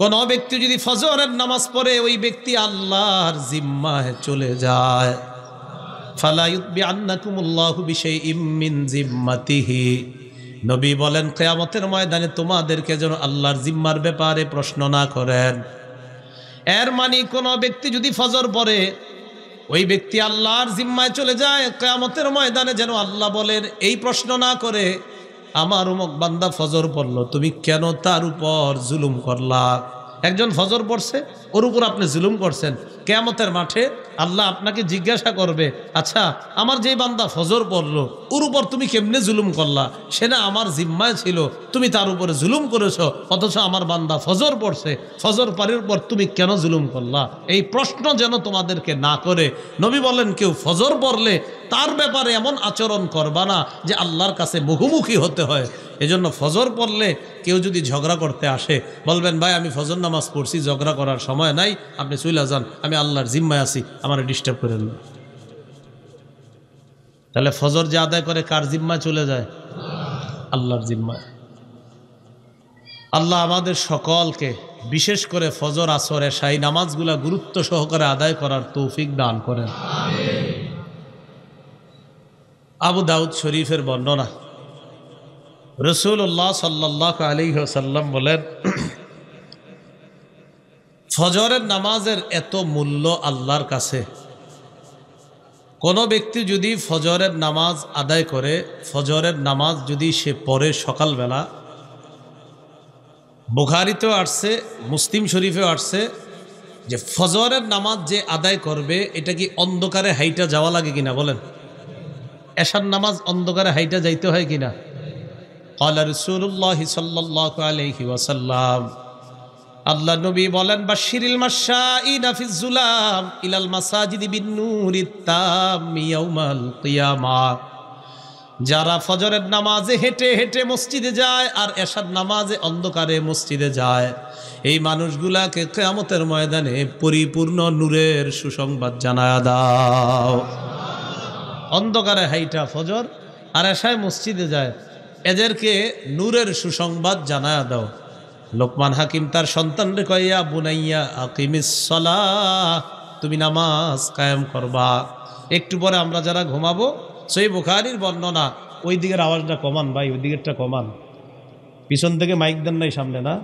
কোন ব্যক্তি যদি ফজরের নামাজ পড়ে ওই ব্যক্তি আল্লাহর জিম্মায় চলে যায়, ফালা ইউতবিআন্নাকুমুল্লাহু বিশাইইম মিন জিম্মাতিহি, নবী বলেন কিয়ামতের ময়দানে তোমাদেরকে যেন আল্লাহর জিম্মার ব্যাপারে প্রশ্ন না করেন। এর মানে কোন ব্যক্তি যদি ফজর পড়ে ওই ব্যক্তি আল্লাহর জিম্মায় চলে যায়, কিয়ামতের ময়দানে যেন আল্লাহ বলেন এই প্রশ্ন না করে, আমার অমুক বান্দা ফজর পড়লো, তুমি কেন তার উপর জুলুম করলা? একজন ফজর পড়ছে, ওর উপর আপনি জুলুম করছেন। কিয়ামতের মাঠে আল্লাহ আপনাকে জিজ্ঞাসা করবে, আচ্ছা আমার যেই বান্দা ফজর পড়লো ওর উপর তুমি কেমনে জুলুম করলা? সে না আমার জিম্মায় ছিল, তুমি তার উপরে জুলুম করেছো, অথচ আমার বান্দা ফজর পড়ছে, ফজর পারের পর তুমি কেন জুলুম করলা? এই প্রশ্ন যেন তোমাদেরকে না করে। নবী বলেন কেউ ফজর পড়লে তার ব্যাপারে এমন আচরণ করবা না যে আল্লাহর কাছে মুখোমুখি হতে হয়। এজন্য ফজর পড়লে কেউ যদি ঝগড়া করতে আসে, বলবেন ভাই আমি ফজর নামাজ পড়ছি, ঝগড়া করার সময় নাই, আপনি চলে যান, আমি আল্লাহর জিম্মায় আছি, আমার ডিস্টার্ব করেন না। তাহলে ফজর যে আদায় করে কার জিম্মায় চলে যায়? আল্লাহর জিম্মায়। আল্লাহ আমাদের সকলকে বিশেষ করে ফজর, আসর, এশাই নামাজগুলা গুরুত্ব সহকারে আদায় করার তৌফিক দান করেন। আবু দাউদ শরীফের বর্ণনা, রাসূলুল্লাহ সাল্লাল্লাহু আলাইহি ওয়াসাল্লাম বলেন, ফজরের নামাজের এত মূল্য আল্লাহর কাছে, কোন ব্যক্তি যদি ফজরের নামাজ আদায় করে, ফজরের নামাজ যদি সে পড়ে সকালবেলা, বুখারীতেও আসছে, মুসলিম শরীফেও আসছে যে ফজরের নামাজ যে আদায় করবে এটা কি অন্ধকারে হাইটা যাওয়া লাগে কিনা বলেন? এশার নামাজ অন্ধকারে হাইটা যাইতে হয় কিনা? ক্বালা রাসূলুল্লাহ সাল্লাল্লাহু আলাইহি ওয়াসাল্লাম, আল্লাহ নবী বলেন, বাশশিরিল মাশাঈনা ফিজ যুলাম ইলাল মাসাজিদি বিন-নূরিত তাম্মি ইয়াউমাল কিয়ামাহ, যারা ফজরের নামাজে হেঁটে হেঁটে মসজিদে যায় আর এশার নামাজে অন্ধকারে মসজিদে যায়, এই মানুষগুলাকে কিয়ামতের ময়দানে পরিপূর্ণ নূরের সুসংবাদ জানায়া দাও। অন্ধকারে হাইটা ফজর আর এশায় মসজিদে যায়, এদেরকে নূরের সুসংবাদ জানায়া দাও। লোকমান হাকিম তার সন্তানরে কয়, ইয়া বুনাইয়া আকিমিস সালাহ, তুমি নামাজ কায়েম করবা। একটু পরে আমরা যারা ঘুমাবো, সহিহ বুখারীর বর্ণনা, ওই দিকের আওয়াজটা কমান ভাই, ওই দিকেরটা কমান, পিছন থেকে মাইক দেন নাই সামনে না?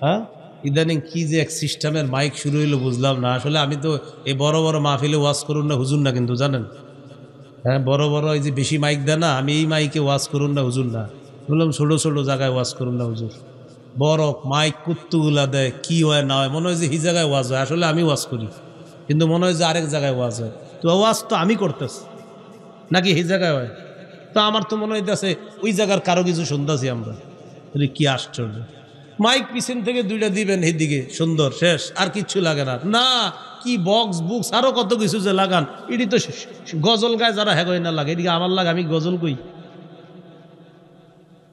হ্যাঁ, ইদানিং কি যে এক সিস্টেমের মাইক শুরু হইলো বুঝলাম না। আসলে আমি তো এই বড় বড় মাহফিলে ওয়াজ করুন না হুজুর না, কিন্তু জানেন, হ্যাঁ বড় বড় এই যে বেশি মাইক দেয় না, আমি এই মাইকে ওয়াজ করুন না হুজুর না, বললাম ছোটো ছোটো জায়গায় ওয়াজ করুন না হুজুর। বড় মাইক কুত্তুগুলা দেয়, কি হয় না হয়, মনে হয় যে এই জায়গায় ওয়াজ হয়, আসলে আমি ওয়াজ করি, কিন্তু মনে হয় যে আরেক জায়গায় ওয়াজ হয়। তো ওয়াজ তো আমি করতেছি নাকি এই জায়গায় হয়? তো আমার তো মনে হইতেছে ওই জায়গার কারো কিছু শুনতেছি আমরা। কি আশ্চর্য, মাইক পিছন থেকে দুইটা দিবেন এইদিকে, সুন্দর, শেষ, আর কিচ্ছু লাগে না। না, কি বক্স বুকস আরো কত কিছু যে লাগান, এটি তো গজল গায়ে যারা হ্যাঁ না লাগে, এদিকে আমার লাগে, আমি গজল কই,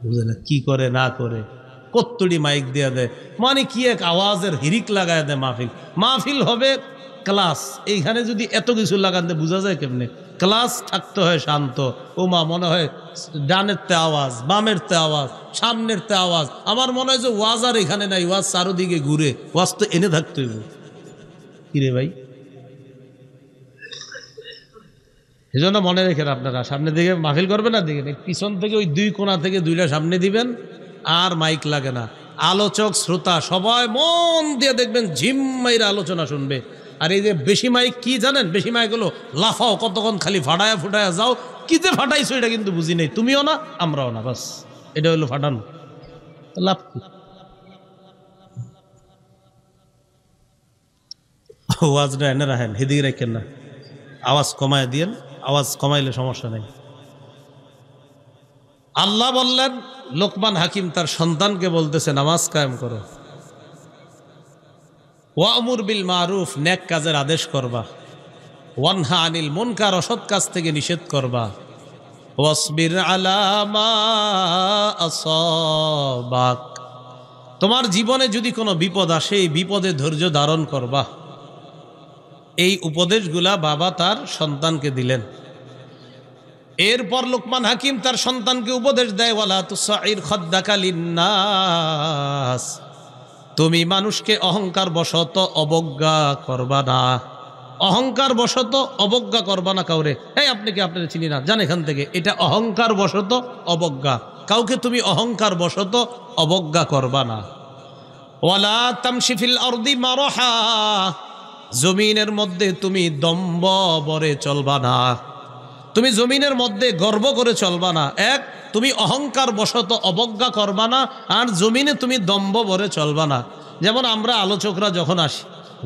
বুঝে না কি করে না করে, কত্তড়ি মাইক দিয়ে দেয়, মানে কি এক আওয়াজের হিরিক লাগায় দেয়। মাহফিল মাহফিল হবে ক্লাস, এইখানে যদি এত কিছু লাগান দেয় বোঝা যায় কেমনে? ক্লাস থাকতে হয় শান্ত। ও মা, মনে হয় ডানের তে আওয়াজ, বামের তে আওয়াজ, সামনের তে আওয়াজ। আমার মনে হয় যে ওয়াজ আর এখানে নাই, ওয়াজ চারোদিকে ঘুরে, ওয়াজ তো এনে থাকতে হইব। কিরে ভাই, এই জন্য মনে রেখেন আপনারা, সামনের দিকে মাহফিল করবেন না, দিকে পিছন থেকে ওই দুই কোণা থেকে দুইটা সামনে দিবেন, আর মাইক লাগে না। আলোচক শ্রোতা সবাই মন দিয়ে দেখবেন, ঝিম্মাইরা আলোচনা শুনবে। আর এই যে বেশি মাইক কি জানেন, বেশি মাইক হলো লাফাও কতক্ষণ, খালি ফাটায়া ফুটায়া যাও, কি যে ফাটাইছো এটা কিন্তু বুঝি নেই, তুমিও না আমরাও না, বাস এটা হলো ফাটানো, লাভ কি? ওয়াজটা এনে রাখেন, হেদিকে রাখেন না, আওয়াজ কমায় দিয়েন, আওয়াজ কমাইলে সমস্যা নেই। আল্লাহ বললেন, লোকমান হাকিম তার সন্তানকে বলতেছে নামাজ কায়েম করো, ওয়ামুর বিল মারুফ, নেক কাজের আদেশ করবা, ওয়ানহা আনিল মুনকার, অসৎ কাজ থেকে নিষেধ করবা, ওয়াসবির আলা মা আসাবাক, তোমার জীবনে যদি কোনো বিপদ আসে এই বিপদে ধৈর্য ধারণ করবা। এই উপদেশগুলা বাবা তার সন্তানকে দিলেন। এরপর লোকমান হাকিম তার সন্তানকে উপদেশ দেয়, ওয়ালা তুসাইর খাদ্দাকা লিন্নাস, তুমি মানুষকে অহংকার বশত অবজ্ঞা করবা না, অহংকার বশত অবজ্ঞা করবা না কাউরে। এই আপনি কি, আপনারা চিনি না, জান এখান থেকে, এটা অহংকার বশত অবজ্ঞা, কাউকে তুমি অহংকার বশত অবজ্ঞা করবা না। ওয়ালা তামশি ফিল আরদি মারহা, জমিনের মধ্যে তুমি দম্ভ ভরে চলবা না, তুমি জমিনের মধ্যে গর্ব করে চলবা না। এক, তুমি অহংকার বশত অবজ্ঞা করবা না, আর জমিনে তুমি দম্ভ ভরে চলবা না। যেমন আমরা আলোচকরা যখন আসি,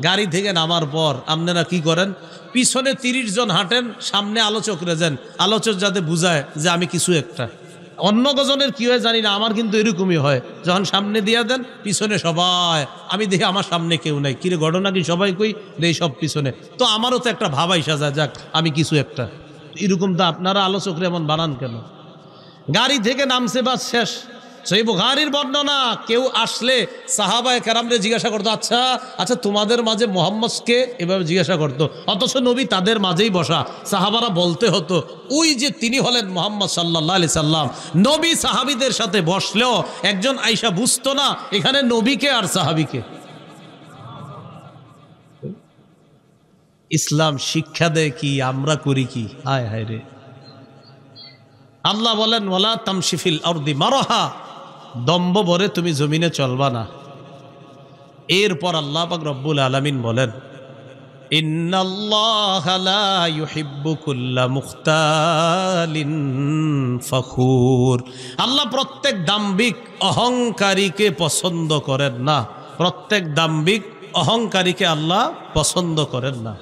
গাড়ি থেকে নামার পর আপনারা কি করেন, পিছনে 30 জন হাঁটেন, সামনে আলোচক রেজেন, আলোচক যাতে বুঝায় যে আমি কিছু একটা। অন্য গজনের কি হয় জানি না, আমার কিন্তু এরকমই হয়, যখন সামনে দিয়া দেন পিছনে সবাই, আমি দেখি আমার সামনে কেউ নাই, কিরে ঘটনা কি, সবাই কই দেই সব পিছনে, তো আমারও তো একটা ভাব আইসা যায়, যাক আমি কিছু একটা। এরকম তো আপনারা আলোচকরা এমন বানান কেন? গাড়ি থেকে নামছে বাস শেষ। সেই বুখারীর বর্ণনা, কেউ আসলে সাহাবায়ে কেরামরে জিজ্ঞাসা করতো, আচ্ছা আচ্ছা তোমাদের মাঝে মুহাম্মদ কে, এভাবে জিজ্ঞাসা করতো, অথচ নবী তাদের মাঝেই বসা। সাহাবারা বলতে হতো, ওই যে তিনি হলেন মুহাম্মদ সাল্লাল্লাহু আলাইহি সাল্লাম। নবী সাহাবীদের সাথে বসলেও একজন আয়েশা বুঝতো না এখানে নবীকে আর সাহাবীকে। ইসলাম শিক্ষা দেয় কি, আমরা করি কি? হায় হায় রে। আল্লাহ বলেন ওয়ালা তামশি ফিল আরদি মারহা, দম্ভ ভরে তুমি জমিনে চলবা না। এরপর আল্লাহ পাক রব্বুল আলামিন বলেন ইন্নাল্লাহা লা ইউহিব্বু কুল্লা মুখতালিন ফখুর, আল্লাহ প্রত্যেক দাম্ভিক অহংকারীকে পছন্দ করেন না, প্রত্যেক দাম্ভিক অহংকারীকে আল্লাহ পছন্দ করেন না।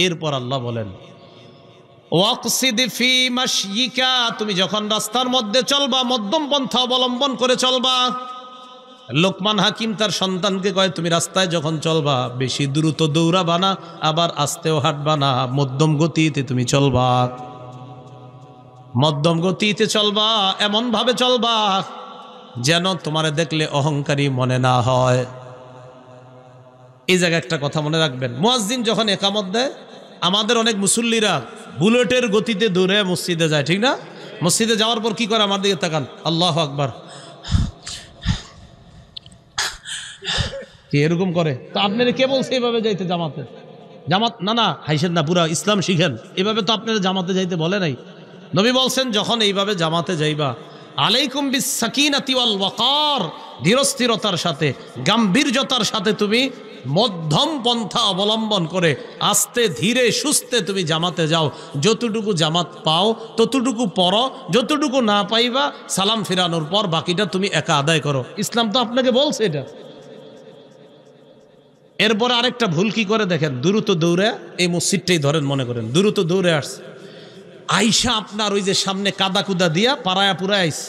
এরপর আল্লাহ বলেন ওয়াকসিদ ফি মাশয়িকা, তুমি যখন রাস্তার মধ্যে চলবা মধ্যম পন্থা অবলম্বন করে চলবা। লোকমান হাকিম তার সন্তানকে কয়, তুমি রাস্তায় যখন চলবা বেশি দ্রুত দৌড়াবা না, আবার আস্তেও হাঁটবা না, মধ্যম গতিতে তুমি চলবা, মধ্যম গতিতে চলবা, এমন ভাবে চলবা যেন তোমারে দেখলে অহংকারী মনে না হয়। এই জায়গায় একটা কথা মনে রাখবেন, মুয়াজ্জিন যখন একামত দেয়, আমাদের অনেক মুসল্লিরা বুলেটের গতিতে দৌড়ে মসজিদে যায়, ঠিক না? মসজিদে যাওয়ার পর কি করে, আমার দিকে তাকান, আল্লাহু আকবার, কি এরকম করে? তো আপনারা কে বলছে এইভাবে যাইতে জামাতে? জামাত না, না হাইসেন না, পুরা ইসলাম শিখেন। এভাবে তো আপনারা জামাতে যাইতে বলে নাই। নবী বলছেন যখন এইভাবে জামাতে যাইবা, আলাইকুম বিস সাকিনাতি ওয়াল ওয়াকার, ধীরস্থিরতার সাথে গাম্ভীর্যতার সাথে তুমি মধ্যম পন্থা অবলম্বন করে আস্তে ধীরে সুস্থে তুমি জামাতে যাও। যতটুকু জামাত পাও ততটুকু পড়ো, যতটুকু না পাইবা সালাম ফিরানোর পর বাকিটা তুমি একা আদায় করো। ইসলাম তো আপনাকে বলছে এটা। এরপরে আরেকটা ভুল কি করে দেখেন, দ্রুত দৌড়ে, এই মসজিদটাই ধরেন মনে করেন, দ্রুত দৌড়ে আসছে, আইসা আপনার ওই যে সামনে কাদা কুদা দিয়া পাড়ায়া পুরা আইস,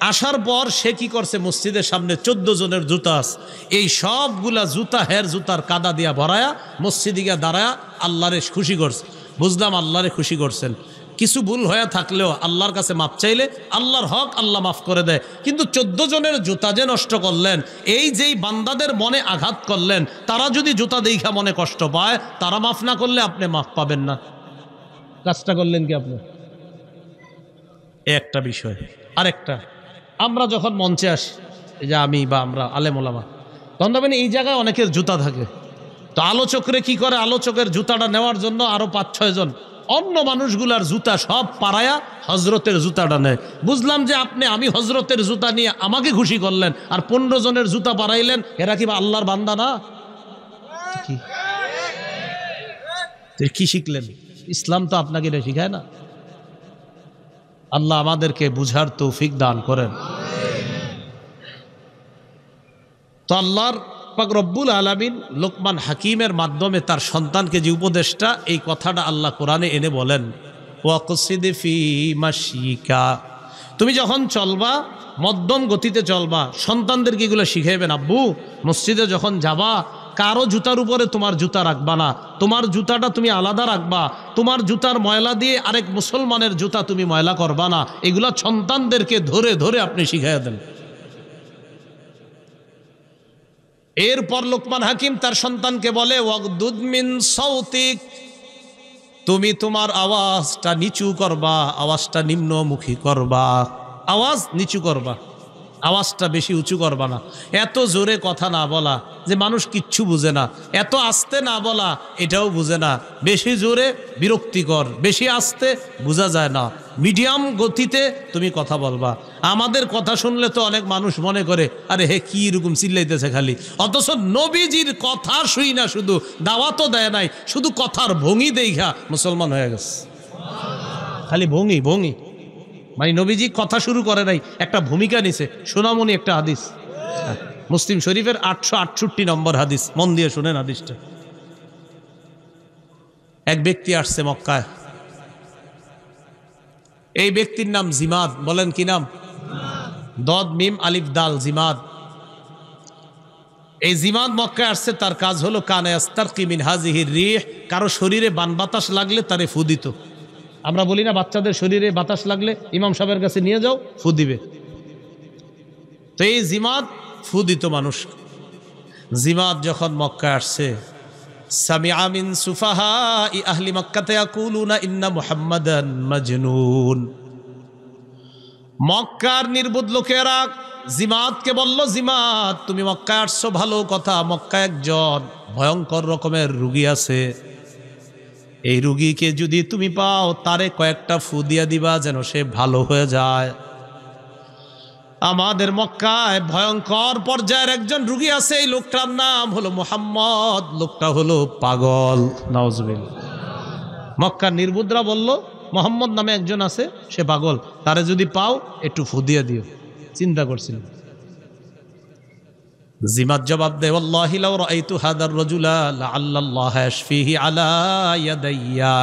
আসার পর সে কি করছে, মসজিদের সামনে 14 জনের জুতা আছে, এই সবগুলা জুতা হের জুতার কাদা দিয়া ভরায়া মসজিদে গিয়া দাঁড়ায়া আল্লাহরে খুশি করছে। বুঝলাম আল্লাহরে খুশি করছেন, কিছু ভুল হয়ে থাকলেও আল্লাহর কাছে মাপ চাইলে আল্লাহর হক আল্লাহ মাফ করে দেয়। কিন্তু 14 জনের জুতা যে নষ্ট করলেন, এই যেই বান্দাদের মনে আঘাত করলেন, তারা যদি জুতা দেখা মনে কষ্ট পায়, তারা মাফ না করলে আপনি মাফ পাবেন না। কাজটা করলেন কি আপনি? একটা বিষয়। আরেকটা, আমরা যখন মঞ্চে আসি, এই যে আমি বা আমরা আলেম ওলামা, তখন দেখবেন এই জায়গায় অনেকের জুতা থাকে, তো আলোচকরে কি করে, আলোচকের জুতাটা নেওয়ার জন্য আরো 5-6 জন অন্য মানুষগুলার জুতা সব পাড়ায়া হজরতের জুতাটা নেয়। বুঝলাম যে আমি হজরতের জুতা নিয়ে আমাকে খুশি করলেন, আর 15 জনের জুতা পাড়াইলেন, এরা কি আল্লাহর বান্দা না? কি শিখলেন? ইসলাম তো আপনাকে এটা শিখায় না। আল্লাহ আমাদেরকে বুঝার তৌফিক দান করেন। তো আল্লাহর পাক রব্বুল আলামিন লোকমান হাকিমের মাধ্যমে তার সন্তানকে যে উপদেশটা, এই কথাটা আল্লাহ কোরআনে এনে বলেন ওয়াকসিদ ফি মাশয়িকা, তুমি যখন চলবা মধ্যম গতিতে চলবা। সন্তানদেরকে এগুলো শিখাইবেন, আব্বু মসজিদে যখন যাবা কারো জুতার উপরে তোমার জুতা রাখবা না, তোমার জুতাটা তুমি আলাদা রাখবা, তোমার জুতার ময়লা দিয়ে আরেক মুসলমানের জুতা তুমি ময়লা করবা না। এগুলা সন্তানদেরকে ধরে ধরে আপনি শিখাইয়া দেন। এরপর লোকমান হাকিম তার সন্তানকে বলে ওয়াগদুদ মিন সাউতিক, তুমি তোমার আওয়াজটা নিচু করবা, আওয়াজটা নিম্নমুখী করবা, আওয়াজ নিচু করবা। আওয়াজটা বেশি উঁচু করবা না, এত জোরে কথা না বলা যে মানুষ কিচ্ছু বুঝে না, এত আস্তে না বলা এটাও বুঝে না, বেশি জোরে বিরক্তিকর, বেশি আস্তে বোঝা যায় না, মিডিয়াম গতিতে তুমি কথা বলবা। আমাদের কথা শুনলে তো অনেক মানুষ মনে করে আরে হে কি এরকম চিল্লাইতেছে খালি, অথচ নবীজির কথা শুই না, শুধু দাওয়াতও দেয় নাই, শুধু কথার ভঙ্গি দেখা মুসলমান হয়ে গেছে। খালি ভঙ্গি ভঙ্গি, মানে নবীজি কথা শুরু করে নাই, একটা ভূমিকা নিছে। সোনামণি একটা হাদিস, মুসলিম শরীফের 868 নম্বর হাদিস, মন দিয়ে শুনেন হাদিসটা। এক ব্যক্তি আসছে মক্কায়, এই ব্যক্তির নাম জিমাদ। বলেন কি নাম? দদ মিম আলিফ দাল, জিমাদ। এই জিমাদ মক্কায় আসছে, তার কাজ হলো কানে আস্তারকি মিন হাজিহির রিহ, কারো শরীরে বান বাতাস লাগলে তারে ফু দিত। আমরা বলি না বাচ্চাদের শরীরে বাতাস লাগলে ইমাম সাহেবের কাছে নিয়ে যাও, ফু দিবে। তো এই জিমাদ ফু দিত মানুষ। জিমাদ যখন মক্কায় আসছে, সামিআ মিন সুফাহাই আহলি মক্কাতে ইয়াকুলুনা ইন্না মুহাম্মাদান মাজনুন। মক্কার নির্বুধ লোকেরা জিমাদকে বলল, জিমাদ তুমি মক্কায় আসছো ভালো কথা, মক্কায় একজন ভয়ঙ্কর রকমের রোগী আছে, এই রুগীকে যদি তুমি পাও তারে কয়েকটা ফু দিয়া দিবা যেন সে ভালো হয়ে যায়। আমাদের মক্কায় ভয়ঙ্কর পর্যায়ের একজন রুগী আছে, এই লোকটার নাম হলো মুহাম্মদ, লোকটা হলো পাগল। নাউজুবিল্লাহ। মক্কার নির্বুদরা বলল মুহাম্মদ নামে একজন আছে, সে পাগল, তারে যদি পাও একটু ফু দিয়ে দিও। চিন্তা করছিল। জিমাদ জবাব দেয়, ওয়াল্লাহি লাউ রাআইতু হাদার রাজুলা লাআল্লাল্লাহ ইয়াশফিহি আলা ইয়াদাইয়া।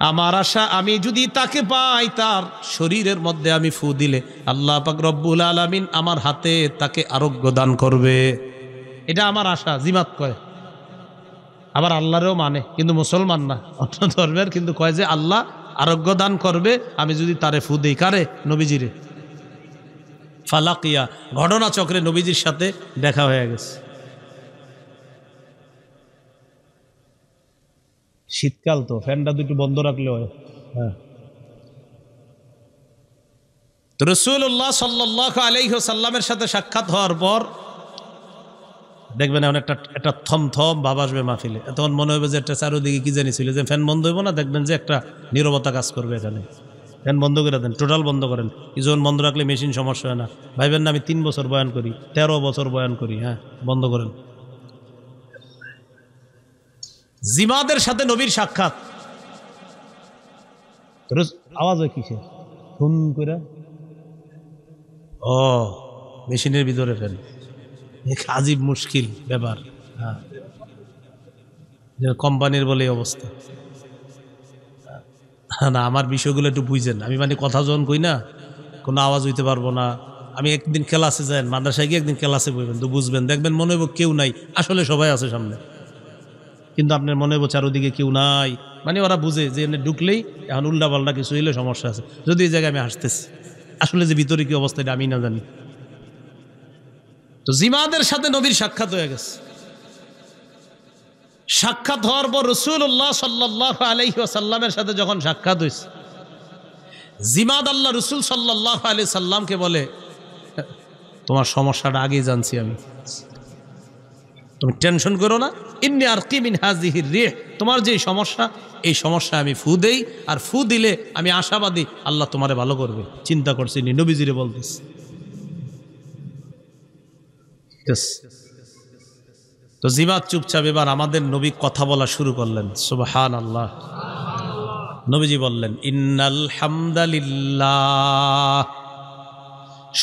আমার আশা আমি যদি তাকে পাই, তার শরীরের মধ্যে আমি ফু দিলে আল্লাহ পাক রব্বুল আলামিন আমার হাতে তাকে আরোগ্য দান করবে। এটা আমার আশা, জিমাদ কয়। আবার আল্লাহরেও মানে, কিন্তু মুসলমান না, অন্য ধর্মের, কিন্তু কয় যে আল্লাহ আরোগ্য দান করবে আমি যদি তারে ফু দেই। কারে? নবীজিরে। ফালাকিয়া, ঘটনা চক্রে নবীজির সাথে দেখা হয়ে গেছে। শীতকাল তো ফ্যানটা দুটো বন্ধ রাখলে হয়। হ্যাঁ, তো রাসূলুল্লাহ সাল্লাল্লাহু আলাইহি ওয়াসাল্লামের সাথে সাক্ষাৎ হওয়ার পর দেখবেন এমন একটা থমথম ভাব আসবে মাহফিলে। তখন মনে হবে যে একটা চারোদিকে কি জানি ছিল, যে ফ্যান বন্ধ হইব না, দেখবেন যে একটা নীরবতা কাজ করবে এখানে। ফ্যান বন্ধ করে দেন, টোটাল বন্ধ করেন। কিছুক্ষণ বন্ধ রাখলে মেশিন সমস্যা হয় না। ভাইবেন না আমি 3 বছর বয়ান করি, 13 বছর বয়ান করি। হ্যাঁ, বন্ধ করেন। জিমাদের সাথে নবীর সাক্ষাৎ। আওয়াজ হয় কিসে? ফোন করে, ও মেশিনের ভিতরে ফেন। আজীব মুশকিল ব্যাপার। হ্যাঁ, কোম্পানির বলে অবস্থা না। আমার বিষয়গুলো একটু বুঝছেন। আমি মানে কথা যখন কই না, কোনো আওয়াজ হইতে পারবো না। আমি একদিন ক্লাসে যাই, মাদ্রাসায় গিয়ে একদিন ক্লাসে বইবেন তো বুঝবেন, দেখবেন মনে হইব কেউ নাই, আসলে সবাই আছে সামনে, কিন্তু আপনার মনে হইব চারোদিকে কেউ নাই। মানে ওরা বুঝে যে এনে ঢুকলেই এখন উল্টা পাল্টা কিছু হইলে সমস্যা আছে। যদি এই জায়গায় আমি হাসতেছি, আসলে যে ভিতরে কি অবস্থা এটা আমি না জানি। তো জিমাদের সাথে নবীর সাক্ষাৎ হয়ে গেছে। সাক্ষাৎ হওয়ার পর রাসূলুল্লাহ সাল্লাল্লাহু আলাইহি ওয়াসাল্লামের সাথে যখন সাক্ষাৎ হয়েছে, জিমাদ আল্লাহ রাসূল সাল্লাল্লাহু আলাইহি সাল্লামকে বলে, তোমার সমস্যাটা আগেই জানছি আমি, তুমি টেনশন করো না। ইন্নী আরকি মিন হাযিহির রিহ, তোমার যে সমস্যা, এই সমস্যা আমি ফু দেই, আর ফু দিলে আমি আশাবাদী আল্লাহ তোমারে ভালো করবে। চিন্তা করছি নি, নবীজিরে বলতেছি। তো জিমাদ চুপচাপ। এবার আমাদের নবী কথা বলা শুরু করলেন। সুবহানাল্লাহ। নবীজি বললেন, ইন্নাল হামদালিল্লাহ,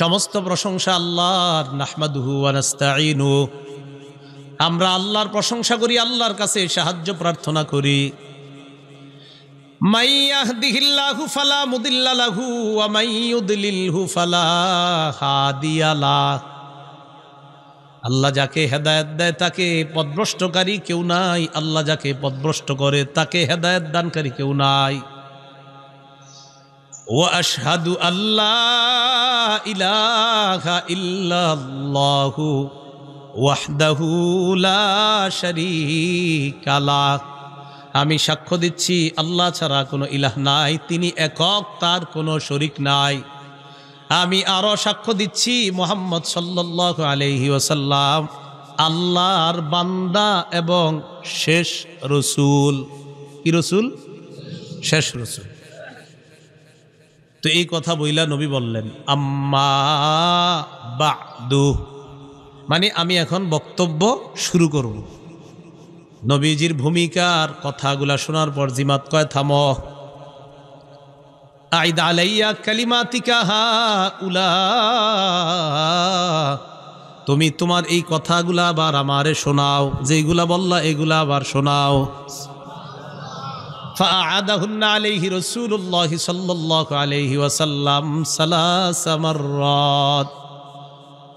সমস্ত প্রশংসা আল্লাহর। নাহমাদুহু ওয়া নাস্তাঈনু, আমরা আল্লাহর প্রশংসা করি, আল্লাহর কাছে সাহায্য প্রার্থনা করি। মাই ইয়াহদিহিল্লাহু ফালা মুদিল্লা লাহু ওয়া মাই ইউদ্লিলহু ফালা হাদিয়া লাহু, আল্লাহ যাকে হেদায়েত দেয় তাকে পথভ্রষ্টকারী কেউ নাই, আল্লাহ যাকে পথভ্রষ্ট করে তাকে হেদায়েত দানকারী কেউ নাই। ওয়া আশহাদু আল্লা ইলাহা ইল্লাল্লাহু ওয়াহদাহু লা শারীকা লাহ, আমি সাক্ষ্য দিচ্ছি আল্লাহ ছাড়া কোনো ইলাহ নাই, তিনি একক, তার কোনো শরীক নাই। আমি আরো সাক্ষ্য দিচ্ছি মুহাম্মদ সাল্লাল্লাহু আলাইহি ওয়াসাল্লাম আল্লাহর বান্দা এবং শেষ রসুল। কি রসুল? শেষ রসুল। তো এই কথা বইলা নবী বললেন আম্মা বা'দু, মানে আমি এখন বক্তব্য শুরু করব। নবীজির ভূমিকার কথাগুলা শোনার পর জিমাত কয় থামো। আইদ আলাইয়া কালিমাতিকা হাউলা, তুমি তোমার এই কথাগুলা আবার আমারে শোনাও, যেগুলা বললা এগুলা আবার শোনাও। ফাআদাহুন্না আলাইহি রাসূলুল্লাহ সাল্লাল্লাহু আলাইহি ওয়াসাল্লাম সালাসা মাররাত,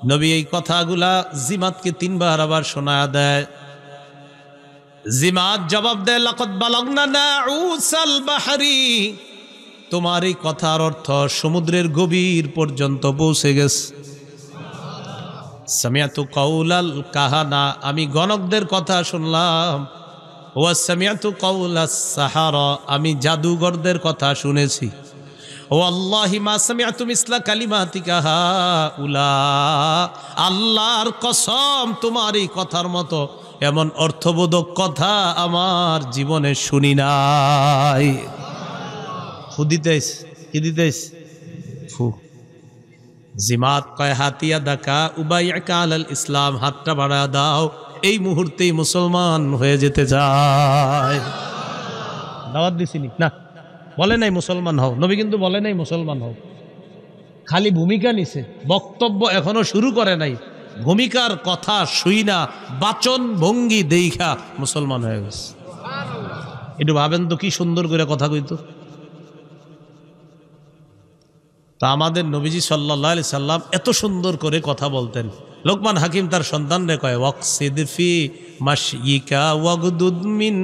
নবী এই কথাগুলা জিমাতকে 3 বার আবার শোনায়া দেয়। জিমাত জবাব দেয় লাকাদ বালাগনা নাউসাল বাহরি, তোমার এই কথার অর্থ সমুদ্রের গভীর পর্যন্ত পৌঁছে গেছে। সামিআতু কাউলাল কাহানা, আমি গণকদের কথা শুনলাম। ওয়া সামিআতু কাউলাস সাহারা, আমি জাদুঘরদের কথা শুনেছি। ওয়াল্লাহি মা সামিআতু মিসলা কালিমাতিকা হাউলা, আল্লাহর কসম তোমার এই কথার মতো এমন অর্থবোধক কথা আমার জীবনে শুনি নাই। ফু দিতেছ, কি দিতেছ? ফু। জিমাত কয় হাতিয়া দাকা উবাইয়াকা আলাল ইসলাম, হাতটা বাড়া দাও, এই মুহূর্তেই মুসলমান হয়ে যেতে চায়। দাওয়াত দিছিনি না, বলে নাই মুসলমান হও, নবী কিন্তু বলে নাই মুসলমান হও, খালি ভূমিকা নিছে, বক্তব্য এখনো শুরু করে নাই। ভূমিকার কথা শুই না, বাচন ভঙ্গি দেইখা মুসলমান হয়ে গেছে। একটু ভাবেন তো কি সুন্দর করে কথা কইতো। তা আমাদের নবীজি সাল্লাল্লাহু আলাইহি সাল্লাম এত সুন্দর করে কথা বলতেন। লোকমান হাকিম তার সন্তানরে কয় ওয়াকসিদ ফি মাশয়িকা ওয়াগদুদ মিন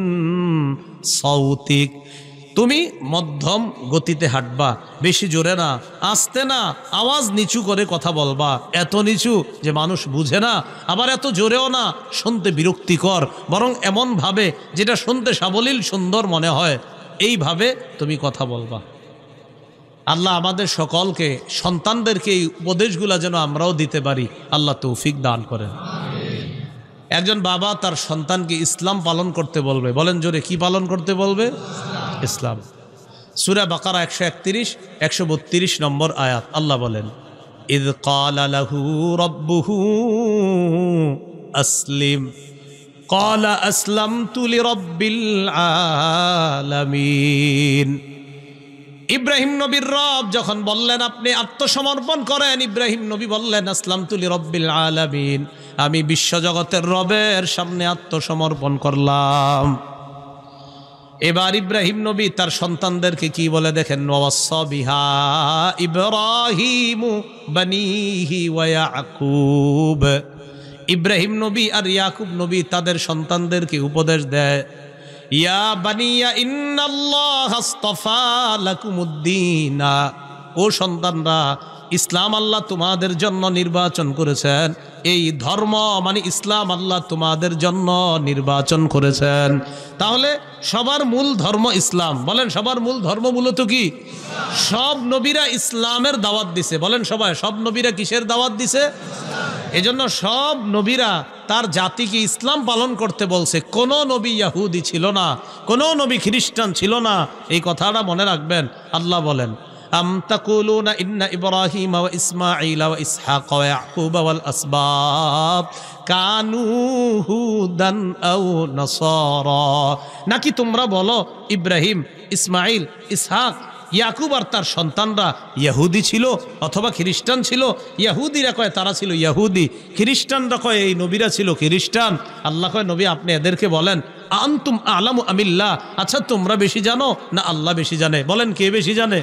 সাউতিক, তুমি মধ্যম গতিতে হাঁটবা, বেশি জোরে না, আস্তে না, আওয়াজ নিচু করে কথা বলবা, এত নিচু যে মানুষ বুঝে না, আবার এত জোরেও না শুনতে বিরক্তিকর, বরং এমন ভাবে যেটা শুনতে সাবলীল সুন্দর মনে হয়, এইভাবে তুমি কথা বলবা। আল্লাহ আমাদের সকলকে সন্তানদেরকে এই উপদেশগুলা যেন আমরাও দিতে পারি, আল্লাহ তৌফিক দান করেন। একজন বাবা তার সন্তানকে ইসলাম পালন করতে বলবে, বলেন জোরে, কি পালন করতে বলবে? ইসলাম। সূরা বাকারা 131 132 নম্বর আয়াত, আল্লাহ বলেন ইয ক্বালা লাহু রাব্বুহু আসলিম ক্বালা আসলামতু লিরাব্বিল আলামিন। ইব্রাহিম নবীর রব যখন বললেন আপনি আত্মসমর্পণ করেন, ইব্রাহিম নবী বললেন আসলামতু লিরাব্বিল আলামিন, আমি বিশ্বজগতের রবের সামনে আত্মসমর্পণ করলাম। এবার ইব্রাহিম নবী তার সন্তানদেরকে কি বলে দেখেন, ওয়াসা বিহা ইব্রাহিমু বানিহি ওয়া ইয়াকুব, ইব্রাহিম নবী আর ইয়াকুব নবী তাদের সন্তানদেরকে উপদেশ দেয়, ইয়া বানিয়া ইন্নাল্লাহা আস্তাফা লাকুমুদ্দিন, ও সন্তানরা, ইসলাম আল্লাহ তোমাদের জন্য নির্বাচন করেছেন, এই ধর্ম মানে ইসলাম আল্লাহ তোমাদের জন্য নির্বাচন করেছেন। তাহলে সবার মূল ধর্ম ইসলাম, বলেন সবার মূল ধর্ম মূলত কি? সব নবীরা ইসলামের দাওয়াত দিছে, বলেন সবাই, সব নবীরা কিসের দাওয়াত দিছে? এজন্য সব নবীরা তার জাতিকে ইসলাম পালন করতে বলছে। কোনো নবী ইয়াহুদি ছিল না, কোনো নবী খ্রিস্টান ছিল না, এই কথাটা মনে রাখবেন। আল্লাহ বলেন আম তাকুলুনা ইন্না ইব্রাহিমা ওয়া ইসমাঈলা ওয়া ইসহাক ওয়া ইয়াকুবা ওয়াল আসবাত কানু হুদান আও নাসারা, নাকি তোমরা বলো ইব্রাহিম, ইসমাঈল, ইসহাক, ইয়াকুব আর তার সন্তানরা ইহুদি ছিল অথবা খ্রিস্টান ছিল? ইহুদিরা কয় তারা ছিল ইহুদি, খ্রিস্টানরা কয় এই নবীরা ছিল খ্রিস্টান। আল্লাহ কয় নবী আপনি এদেরকে বলেন আনতুম আলামু আমিল্লাহ, আচ্ছা তোমরা বেশি জানো না আল্লাহ বেশি জানে? বলেন কে বেশি জানে?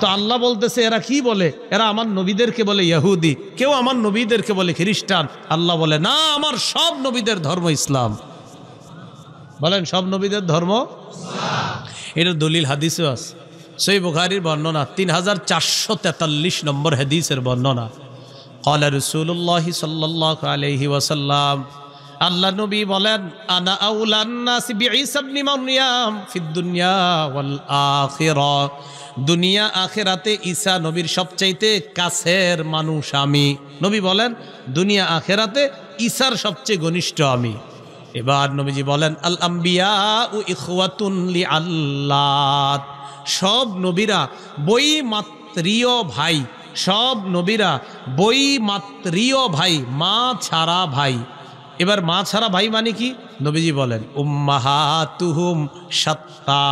তো আল্লাহ বলতেছে এরা কি বলে, এরা আমার নবীদেরকে বলে ইহুদি, কেউ আমার নবীদেরকে বলে খ্রিস্টান। আল্লাহ বলে না, আমার সব নবীদের ধর্ম ইসলাম। বলেন সব নবীদের ধর্ম ইসলাম। এটার দলিল হাদিসও আছে, সহিহ বুখারীর বর্ণনা 3443 নম্বর হাদিসের বর্ণনা। ক্বালা রাসূলুল্লাহ সাল্লাল্লাহু আলাইহি ওয়াসাল্লাম, আল্লাহ নবী বলেন আনা আউলান নাস বিঈসা ইবনে মারইয়াম ফিদ দুনিয়া ওয়াল আখিরা দুনিয়া আখেরাতে ঈসা নবীর সবচাইতে কাছের মানুষ আমি। নবী বলেন দুনিয়া আখেরাতে ঈসার সবচেয়ে ঘনিষ্ঠ আমি। এবার নবীজি বলেন আল আম্বিয়া ও ইখওয়াতুন লিআল্লাহ, সব নবীরা বৈমাত্রীয় ভাই, সব নবীরা বৈমাত্রীয় ভাই, মা ছাড়া ভাই। এবার মা ছাড়া ভাই মানে কি? নবীজি বলেন উম্মাহাতুহুম শাত্তা,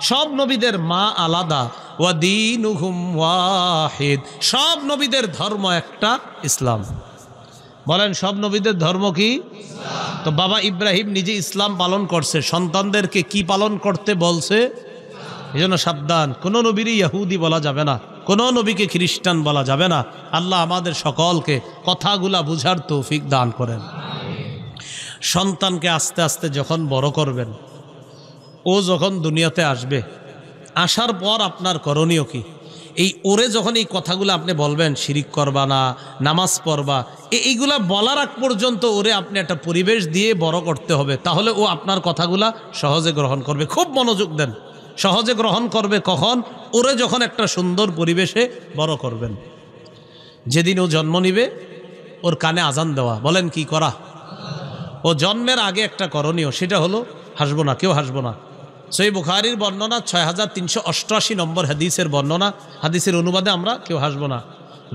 সব নবীদের মা আলাদা, ওয়া দীনুহুম ওয়াহিদ, সব নবীদের ধর্ম একটা, ইসলাম। বলেন সব নবীদের ধর্ম কি? তো বাবা ইব্রাহিম নিজে ইসলাম পালন করছে, সন্তানদেরকে কি পালন করতে বলছে? এই জন্য সাবধান, কোনো নবীরই ইহুদি বলা যাবে না, কোনো নবীকে খ্রিস্টান বলা যাবে না। আল্লাহ আমাদের সকলকে কথাগুলা বুঝার তৌফিক দান করেন। সন্তানকে আস্তে আস্তে যখন বড় করবেন, ও যখন দুনিয়াতে আসবে, আসার পর আপনার করণীয় কি? এই ওরে যখন এই কথাগুলো আপনি বলবেন, শিরিক করবা না, নামাজ পড়বা, এইগুলা বলার আগ পর্যন্ত ওরে আপনি একটা পরিবেশ দিয়ে বড় করতে হবে, তাহলে ও আপনার কথাগুলা সহজে গ্রহণ করবে। খুব মনোযোগ দেন, সহজে গ্রহণ করবে কখন? ওরে যখন একটা সুন্দর পরিবেশে বড় করবেন। যেদিন ও জন্ম নিবে, ওর কানে আজান দেওয়া। বলেন কি করা? ও জন্মের আগে একটা করণীয়, সেটা হলো হাসবো না, কেউ হাসবো না। সহিহ বুখারীর বর্ণনা 6388 নম্বর হাদিসের বর্ণনা, হাদিসের অনুবাদে আমরা কেউ হাসবো না।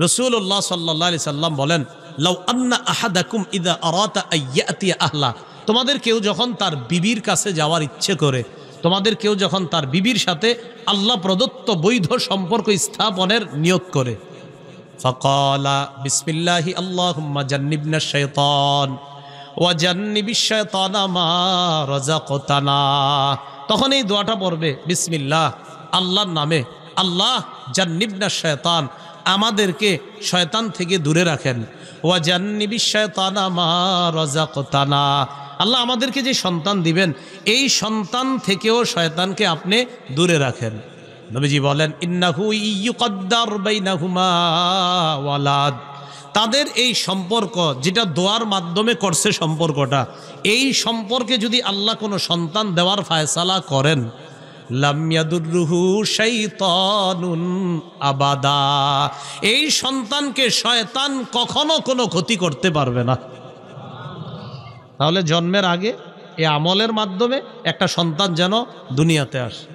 রাসূলুল্লাহ সাল্লাল্লাহু আলাইহি সাল্লাম বলেন লাউ আন্না আহাদাকুম ইযা আরাতা আইয়াতিয়া আহলা, তোমাদের কেউ যখন তার বিবির কাছে যাওয়ার ইচ্ছে করে, তোমাদের কেউ যখন তার বিবির সাথে আল্লাহ প্রদত্ত বৈধ সম্পর্ক স্থাপনের নিয়ত করে, ফাকালা বিসমিল্লাহি আল্লাহুম্মা জান্নিবনাশ শাইতান ওয়া জান্নিবিশ শাইতানা মা রাযাকতানা, তখন এই দোয়াটা পড়বে, বিসমিল্লাহ, আল্লাহর নামে, আল্লাহ জান্নিবনাশ শাইতান, আমাদেরকে শয়তান থেকে দূরে রাখেন, ওয়া জান্নিবিশ শাইতানা মা রাযাকতানা, আল্লাহ আমাদেরকে যে সন্তান দিবেন এই সন্তান থেকেও শয়তানকে আপনি দূরে রাখেন। নবীজি বলেন ইন্নাহু ইয়ুকদ্দার বাইনাহুমা ওয়ালাদ, তাদের এই সম্পর্ক যেটা দোয়ার মাধ্যমে করছে সম্পর্কটা, এই সম্পর্কে যদি আল্লাহ কোনো সন্তান দেওয়ার ফায়সালা করেন, লাম ইয়াদুররুহু শাইতানুন আবাদা, এই সন্তানকে শয়তান কখনো কোনো ক্ষতি করতে পারবে না। তাহলে জন্মের আগে এই আমলের মাধ্যমে একটা সন্তান যেন দুনিয়াতে আসে।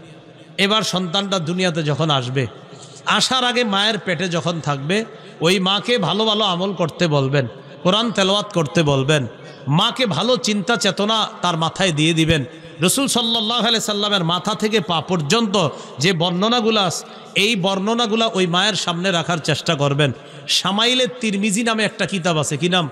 এবার সন্তানটা দুনিয়াতে যখন আসবে, আসার আগে মায়ের পেটে যখন থাকবে, ওই মাকে ভালো ভালো আমল করতে বলবেন, কোরআন তেলাওয়াত করতে বলবেন, মাকে ভালো চিন্তা চেতনা তার মাথায় দিয়ে দিবেন। রাসূল সাল্লাল্লাহু আলাইহি সাল্লামের মাথা থেকে পা পর্যন্ত যে বর্ণনাগুলো আছে, এই বর্ণনাগুলো ওই মায়ের সামনে রাখার চেষ্টা করবেন। শামাইলে তিরমিজি নামে একটা কিতাব আছে, কি নাম?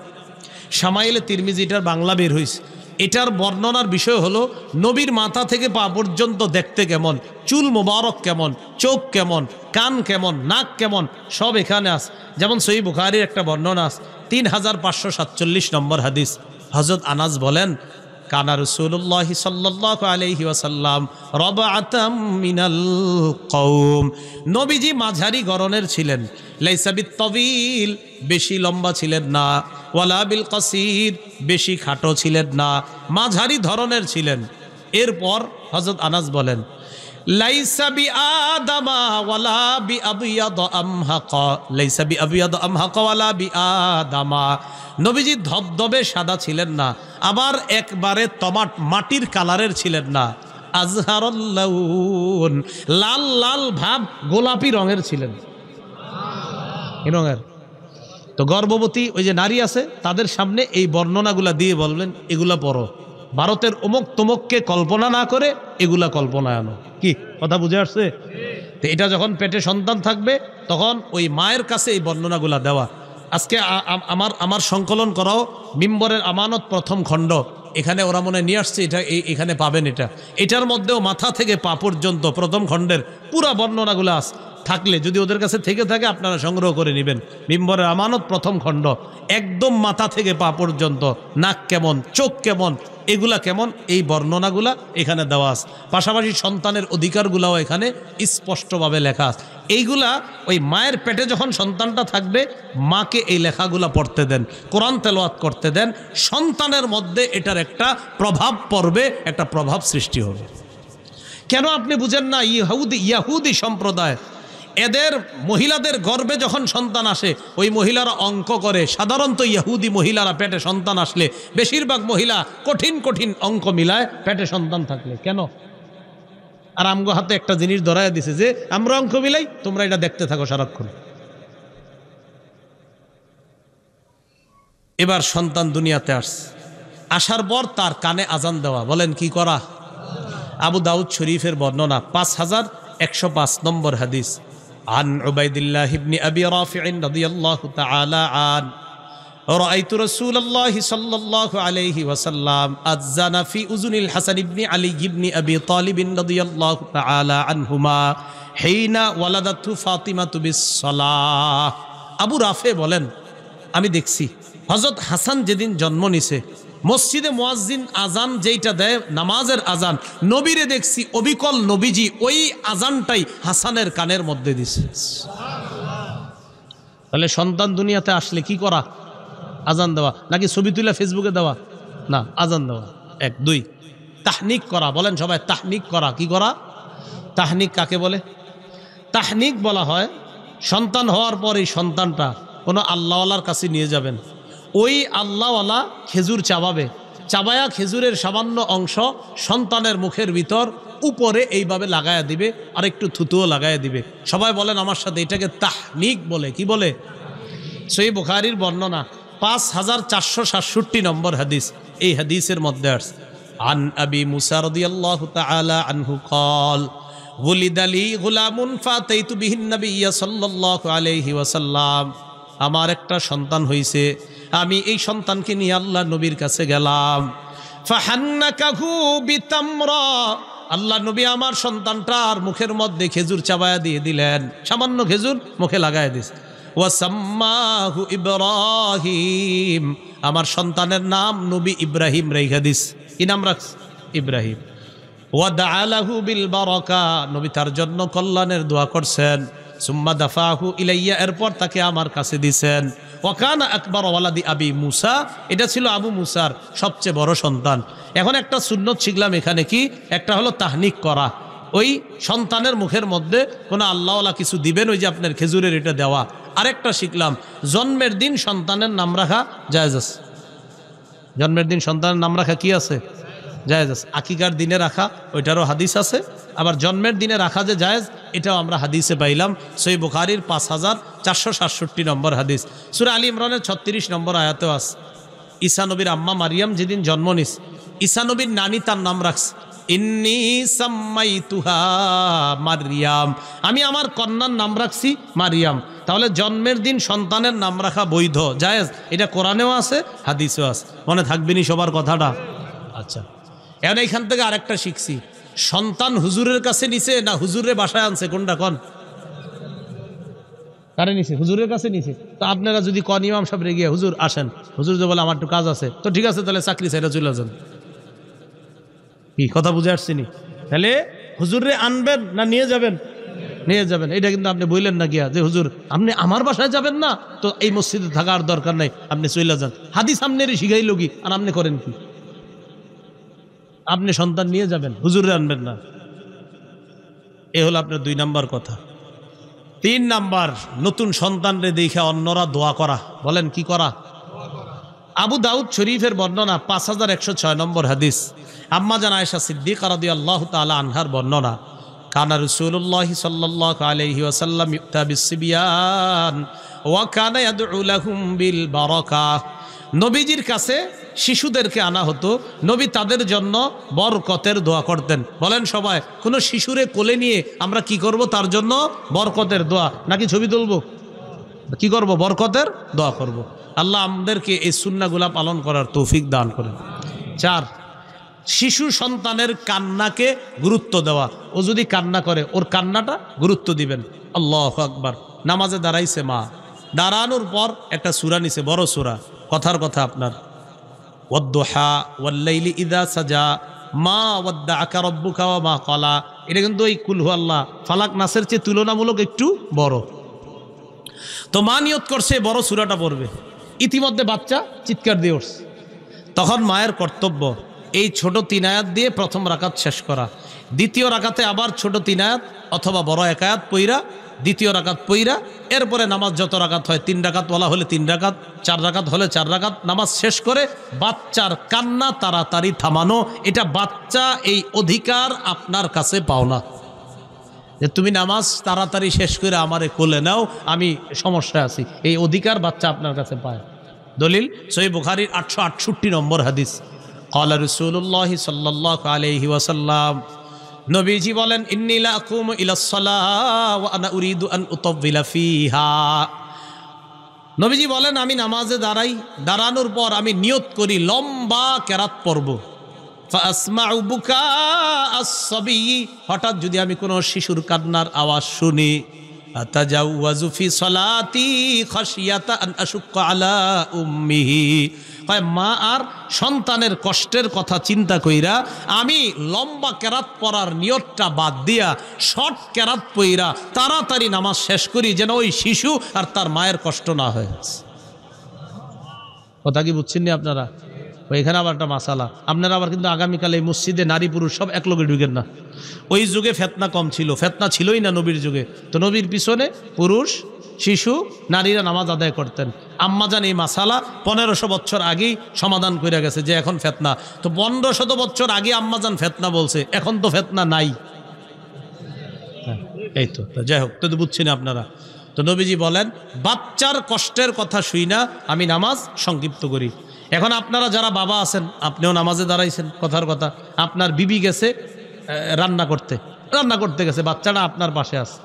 শামাইলে তিরমিজি, এটার বাংলা বের হয়েছে। এটার বর্ণনার বিষয় হলো নবীর মাথা থেকে পা পর্যন্ত দেখতে কেমন, চুল মোবারক কেমন, চোখ কেমন, কান কেমন, নাক কেমন, সব এখানে আছে। যেমন সহিহ বুখারীর একটা বর্ণনা আছে 3547 নম্বর হাদিস। হযরত আনাস বলেন কানা রাসূলুল্লাহ সাল্লাল্লাহু আলাইহি ওয়াসাল্লাম রাবআতাম মিনাল কওম, নবীজি মাঝারি গড়নের ছিলেন, লাইসা বিত-তাওয়িল, বেশি লম্বা ছিলেন না, ওয়ালা বিল কাসির, বেশি খাটো ছিলেন না, মাঝারি ধরনের ছিলেন। এরপর হযরত আনাস বলেন লাইসা বি আদামা ওয়ালা বি আবিয়াদ আমহাকা, লাইসা বি আবিয়াদ আমহাকা ওয়ালা বি আদামা, নবীজি ধবধবে সাদা ছিলেন না, আবার একবারে টমাট মাটির কালারের ছিলেন না, আজহারুল লাউন, লাল লাল ভাব গোলাপি রঙের ছিলেন। এই রঙের। তো গর্ভবতী ওই যে নারী আছে, তাদের সামনে এই বর্ণনাগুলা দিয়ে বলবেন এগুলা পড়ো, ভারতের অমুক তমুককে কল্পনা না করে এগুলা কল্পনায় আনো। কি কথা বুঝে আসছে? তো এটা যখন পেটে সন্তান থাকবে, তখন ওই মায়ের কাছে এই বর্ণনাগুলা দেওয়া। আজকে আমার সংকলন করাও মিম্বরের আমানত প্রথম খণ্ড, এখানে ওরা মনে নিয়ে আসছে, এটা এখানে পাবেন। এটার মধ্যেও মাথা থেকে পা পর্যন্ত প্রথম খণ্ডের পুরা বর্ণনাগুলো আছে। থাকলে যদি ওদের কাছে থেকে থাকে আপনারা সংগ্রহ করে নেবেন। মিম্বরের আমানত প্রথম খণ্ড, একদম মাথা থেকে পা পর্যন্ত, নাক কেমন, চোখ কেমন, এগুলা কেমন, এই বর্ণনাগুলা এখানে দেওয়া আছে। পাশাপাশি সন্তানের অধিকারগুলাও এখানে স্পষ্টভাবে লেখা আছে। এইগুলা ওই মায়ের পেটে যখন সন্তানটা থাকবে, মাকে এই লেখাগুলা পড়তে দেন, কোরআন তেলাওয়াত করতে দেন, সন্তানের মধ্যে এটার একটা প্রভাব পড়বে, একটা প্রভাব সৃষ্টি হবে। কেন আপনি বুঝেন না? ইয়াহুদি সম্প্রদায় এদের মহিলাদের গর্ভে যখন সন্তান আসে ওই মহিলারা অঙ্ক করে। সাধারণত ইহুদি মহিলারা পেটে সন্তান আসলে বেশিরভাগ মহিলা কঠিন কঠিন অঙ্ক মিলায় পেটে সন্তান থাকলে। কেন? আর আমগো হাতে একটা জিনিস ধরাইয়া দিছে যে আমরা অঙ্ক মিলাই, তোমরা এটা দেখতে থাকো সারাক্ষণ। এবার সন্তান দুনিয়াতে আসার পর তার কানে আজান দেওয়া। বলেন কি করা? আবু দাউদ শরীফের বর্ণনা 5105 নম্বর হাদিস। আন উবাইদিল্লাহ ইবনে আবি রাফি' রাদিয়াল্লাহু তাআলা আন রাআইতু রাসূলুল্লাহি সাল্লাল্লাহু আলাইহি ওয়াসাল্লাম আযানা ফি উযুনিল হাসান ইবনে আলী ইবনে আবি তালিব রাদিয়াল্লাহু তাআলা আনহুমা হিনা ওয়ালাদাতু ফাতিমাতু বিস-সালাহ। আবু রাফে বলেন, আমি দেখছি হযরত হাসান যেদিন জন্ম নিছে মসজিদে মুয়াজ্জিন আজান যেইটা দেয় নামাজের আজান, নবীরে দেখছি অবিকল নবীজি ওই আজানটাই হাসানের কানের মধ্যে দিছে। তাহলে সন্তান দুনিয়াতে আসলে কি করা? আজান দেওয়া, নাকি ছবি তুলে ফেসবুকে দেওয়া? না, আজান দেওয়া। 1 2 তাহনিক করা। বলেন সবাই তাহনিক করা। কি করা? তাহনিক কাকে বলে? তাহনিক বলা হয় সন্তান হওয়ার পর এই সন্তানটা কোনো আল্লাহওয়ালার কাছে নিয়ে যাবেন। ওই আল্লাহওয়ালা খেজুর চাবাবে, চাবায়া খেজুরের সামান্য অংশ সন্তানের মুখের ভিতর উপরে এইভাবে লাগায়া দিবে, আর একটু থুতুও লাগায়া দিবে। সবাই বলেন আমার সাথে, এটাকে তাহনিক বলে। কি বলে? সহিহ বুখারীর বর্ণনা 5467 নম্বর হাদিস। এই হাদিসের মধ্যে আছে আন আবি মুসা রাদিয়াল্লাহু তাআলা আনহু قال ولد لي غلام فاتيت به النبي صلى الله عليه وسلم। আমার একটা সন্তান হইছে, আমি এই সন্তানকে নিয়ে আল্লাহ নবীর কাছে গেলাম। ফাহান্নাকাহু বিতামরা, আল্লাহ নবী আমার সন্তানটার মুখের মধ্যে খেজুর চাবায়া দিয়ে দিলেন, সামান্য খেজুর মুখে লাগায় দিস। ওয়াসাম্মাহু ইব্রাহিম, আমার সন্তানের নাম নবী ইব্রাহিম রেখে দিস। কি নাম রাখস? ইব্রাহিম। ওয়াদআ লাহু বিল বারাকা, নবী তার জন্য কল্যাণের দোয়া করছেন। সুম্মা দাফাহু ইলাইয়া, এরপর তাকে আমার কাছে দিছেন। ওয়াকানা আকবার ওয়ালাদি আবি মুসা, এটা ছিল আবু মুসার সবচেয়ে বড় সন্তান। এখন একটা সুন্নত শিখলাম এখানে, কি একটা হলো তাহনিক করা। ওই সন্তানের মুখের মধ্যে কোনো আল্লাহওয়ালা কিছু দিবেন, ওই যে আপনার খেজুরের এটা দেওয়া। আরেকটা শিখলাম, জন্মের দিন সন্তানের নাম রাখা জায়েজ আছে। জন্মের দিন সন্তানের নাম রাখা কি আছে? জায়েজ আছে। আকিকার দিনে রাখা, ওইটারও হাদিস আছে। আবার জন্মের দিনে রাখা যে জায়েজ, এটাও আমরা হাদিসে পাইলাম। সহিহ বুখারীর 5467 নম্বর হাদিস। সূরা আলী ইমরানের 36 নম্বর আয়াতেও আছে। ঈসা নবীর আম্মা মারিয়াম যেদিন জন্ম নিস, ঈসা নবীর নানি তার নাম রাখছে ইন্নী সাম্মাইতুহা মারিয়াম, আমি আমার কন্যার নাম রাখছি মারিয়াম। তাহলে জন্মের দিন সন্তানের নাম রাখা বৈধ, জায়েজ। এটা কোরআনেও আছে, হাদিসেও আছে। মনে থাকবেনি সবার কথাটা? আচ্ছা, এখন এইখান থেকে আরেকটা শিখছি, সন্তান হুজুরের কাছে নিছে না হুজুরের বাসায় আনছে? কোনটা কন? কারে নিছে? হুজুরের কাছে নিছে। তো আপনারা যদি কন ইমাম সাহেব রে গিয়ে হুজুর আসেন, হুজুর যে বলে আমার একটু কাজ আছে, তো ঠিক আছে তাহলে চাকরি ছেড়ে চলে যান। কি কথা বুঝে আসছিনি? তাহলে হুজুরে আনবেন না নিয়ে যাবেন? নিয়ে যাবেন। এটা কিন্তু আপনি বললেন না গিয়া যে হুজুর আপনি আমার বাসায় যাবেন না, তো এই মসজিদে থাকার দরকার নাই, আপনি চলে যান। হাদিস আপনারই শিখাইল কি, আর আপনি করেন কি? আপনি সন্তান নিয়ে যাবেন, হুজুরে আনবেন না। এ হলো আপনার 2 নাম্বার কথা। 3 নাম্বার, নতুন সন্তানরে দেখে অন্যরা দোয়া করা। বলেন কি করা? আবু দাউদ শরীফের বর্ণনা 5106 নম্বর হাদিস। আম্মা জান আয়েশা সিদ্দিকা রাদিয়াল্লাহু তাআলা আনহার বর্ণনা, কানা রাসূলুল্লাহি সাল্লাল্লাহু আলাইহি ওয়াসাল্লাম ইউতা বিসসিবিয়ান ওয়া কানা ইয়াদউ লাহুম বিল বারাকাহ। নবীজির কাছে শিশুদেরকে আনা হতো, নবী তাদের জন্য বরকতের দোয়া করতেন। বলেন সবাই, কোনো শিশুরে কোলে নিয়ে আমরা কি করব? তার জন্য বরকতের দোয়া, নাকি ছবি তুলব? কি করব? বরকতের দোয়া করব। আল্লাহ আমাদেরকে এই সুন্নাহগুলা পালন করার তৌফিক দান করেন। 4, শিশু সন্তানের কান্নাকে গুরুত্ব দেওয়া। ও যদি কান্না করে, ওর কান্নাটা গুরুত্ব দিবেন। আল্লাহু আকবার। নামাজে দাঁড়াইছে মা, দাঁড়ানোর পর একটা সূরা নিছে, বড় সূরা, কথার কথা আপনার ওয়াদ্দুহা ওয়াল্লাইলি ইযা সাজা মা ওয়াদ্দাআকা রাব্বুকা ওয়া মা ক্বালা। এটা কিন্তু ওই কুল হু আল্লাহ ফালাক নাসের চেয়ে তুলনামূলক একটু বড়। তো মা নিয়ত করছে বড় সূরাটা পড়বে, ইতিমধ্যে বাচ্চা চিৎকার দিয়ে উঠছে। তখন মায়ের কর্তব্য এই ছোট 3 আয়াত দিয়ে প্রথম রাকাত শেষ করা, দ্বিতীয় রাকাতে আবার ছোট 3 আয়াত অথবা বড় 1 আয়াত পইরা দ্বিতীয় রাকাত পইরা এরপরে নামাজ যত রাকাত হয় 3 রাকাত ওয়ালা হলে 3 রাকাত, 4 রাকাত হলে 4 রাকাত নামাজ শেষ করে বাচ্চার কান্না তাড়াতাড়ি থামানো। এটা বাচ্চা এই অধিকার আপনার কাছে পাও না যে তুমি নামাজ তাড়াতাড়ি শেষ করে আমারে কোলে নাও, আমি সমস্যা আছি, এই অধিকার বাচ্চা আপনার কাছে পায়। দলিল সহিহ বুখারীর 868 নম্বর হাদিস। ক্বালা রাসূলুল্লাহ সাল্লাল্লাহু আলাইহি ওয়াসাল্লাম, নবীজি বলেন, ইন্নী লা আকুমু ইলাস সালাহ ওয়া আনা উরিদু আন উতাওবিলা ফিহা। নবীজি বলেন, আমি নামাজে দাঁড়াই, দাঁড়ানোর পর আমি নিয়ত করি লম্বা কেরাত পড়ব। ফাসমাউ বুকা আস-সাবী, হঠাৎ যদি আমি কোনো শিশুর কান্নার আওয়াজ শুনি, আতাজাওয়াজু ফি সালাতি খাশিয়াতা আন আশুক্কা আলা উম্মিহি, মা আর সন্তানের কষ্টের কথা চিন্তা কইরা আমি লম্বা কেরাত পড়ার নিয়তটা বাদ দিয়া শর্ট কেরাত পইরা তাড়াতাড়ি নামাজ শেষ করি, যেন ওই শিশু আর তার মায়ের কষ্ট না হয়। কথা কি বুঝছেন নি আপনারা? ওইখানে আবার একটা মাসালা, আপনারা আবার কিন্তু আগামীকাল এই মসজিদে নারী পুরুষ সব এক লগে ঢুকেন না। ওই যুগে ফেতনা কম ছিল, ফেতনা ছিলই না নবীর যুগে। তো নবীর পিছনে পুরুষ, শিশু, নারীরা নামাজ আদায় করতেন। আম্মাজান এই মাসালা 1500 বছর আগেই সমাধান করে গেছে যে এখন ফেতনা। তো 1500 বছর আগে আম্মাজান ফেতনা বলছে, এখন তো ফেতনা নাই। এই তো যাই হোক, তো বুঝছি না আপনারা। তো নবীজি বলেন, বাচ্চার কষ্টের কথা শুই না আমি নামাজ সংক্ষিপ্ত করি। এখন আপনারা যারা বাবা আছেন, আপনিও নামাজে দাঁড়াইছেন, কথার কথা আপনার বিবি গেছে রান্না করতে গেছে, বাচ্চাটা আপনার পাশে আছে,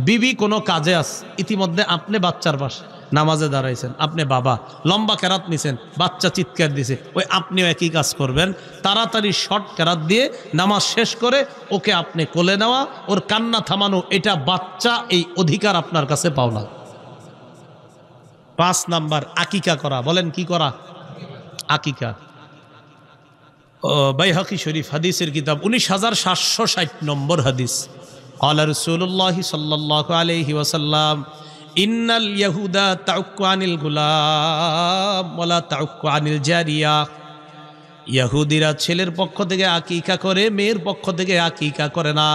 বিবি কোনো কাজে আছে, ইতিমধ্যে আপনি বাচ্চার পাশে নামাজে দাঁড়াইছেন, আপনি বাবা লম্বা কেরাত নিছেন, বাচ্চা চিৎকার দিছে, ওই আপনিও একই কাজ করবেন, তাড়াতাড়ি শর্ট কেরাত দিয়ে নামাজ শেষ করে ওকে আপনি কোলে নেওয়া, ওর কান্না থামানো, এটা বাচ্চা এই অধিকার আপনার কাছে পাও না। 5 নাম্বার আকিকা করা। বলেন কি করা? আকিকা। বাইহাকি শরীফ হাদিসের কিতাব 19760 নম্বর হাদিস। ক্বালা রাসূলুল্লাহ সাল্লাল্লাহু আলাইহি ওয়াসাল্লাম, ইন্নাল ইয়াহুদা তাউক্কু আনিল গুলাম ওয়ালা তাউক্কু আনিল জারিয়া। ইহুদিরা ছেলের পক্ষ থেকে আকিকা করে, মেয়ের পক্ষ থেকে আকিকা করে না।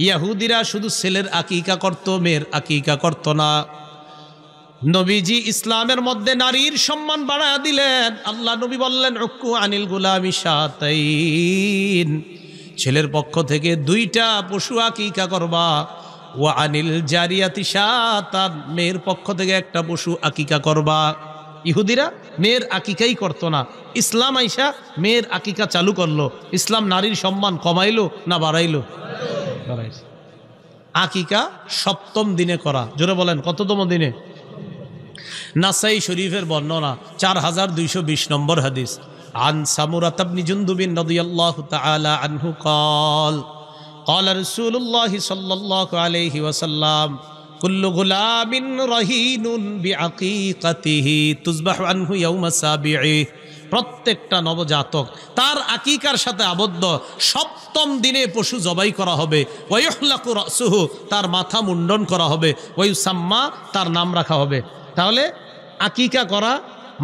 ইহুদিরা শুধু ছেলের আকিকা করত, মেয়ের আকিকা করত না। নবীজি ইসলামের মধ্যে নারীর সম্মান বাড়ায়া দিলেন। আল্লাহ নবী বললেন, উক্কু আনিল গুলামি শাতাইন, ছেলের পক্ষ থেকে 2টা পশু আকিকা করবা, ওয়া আনিল জারিয়াতি শাতান, মেয়ের পক্ষ থেকে 1টা পশু আকিকা করবা। ইহুদিরা মেয়ের আকিকাই করতো না, ইসলাম আইসা মেয়ের আকিকা চালু করলো। ইসলাম নারীর সম্মান কমাইলো না বাড়াইলো? বাড়াইছে। আকিকা 7ম দিনে করা। জোরে বলেন, কততম দিনে? নাসাই শরীফের বর্ণনা 4220 নম্বর হাদিস। আন সামুরাত ইবনে জুনদুবিন রাদিয়াল্লাহু তাআলা আনহু قال قال رسول الله صلى الله عليه وسلم كل غلام رهين بعقيقته تذبح عنه يوم السابع। প্রত্যেকটা নবজাতক তার আকিকার সাথে আবদ্ধ, 7ম দিনে পশু জবাই করা হবে। ওয়ায়ুহলাকু রাসুহু, তার মাথা মুন্ডন করা হবে। ওয়ায়ুসাম্মা, তার নাম রাখা হবে। তাহলে আকিকা করা,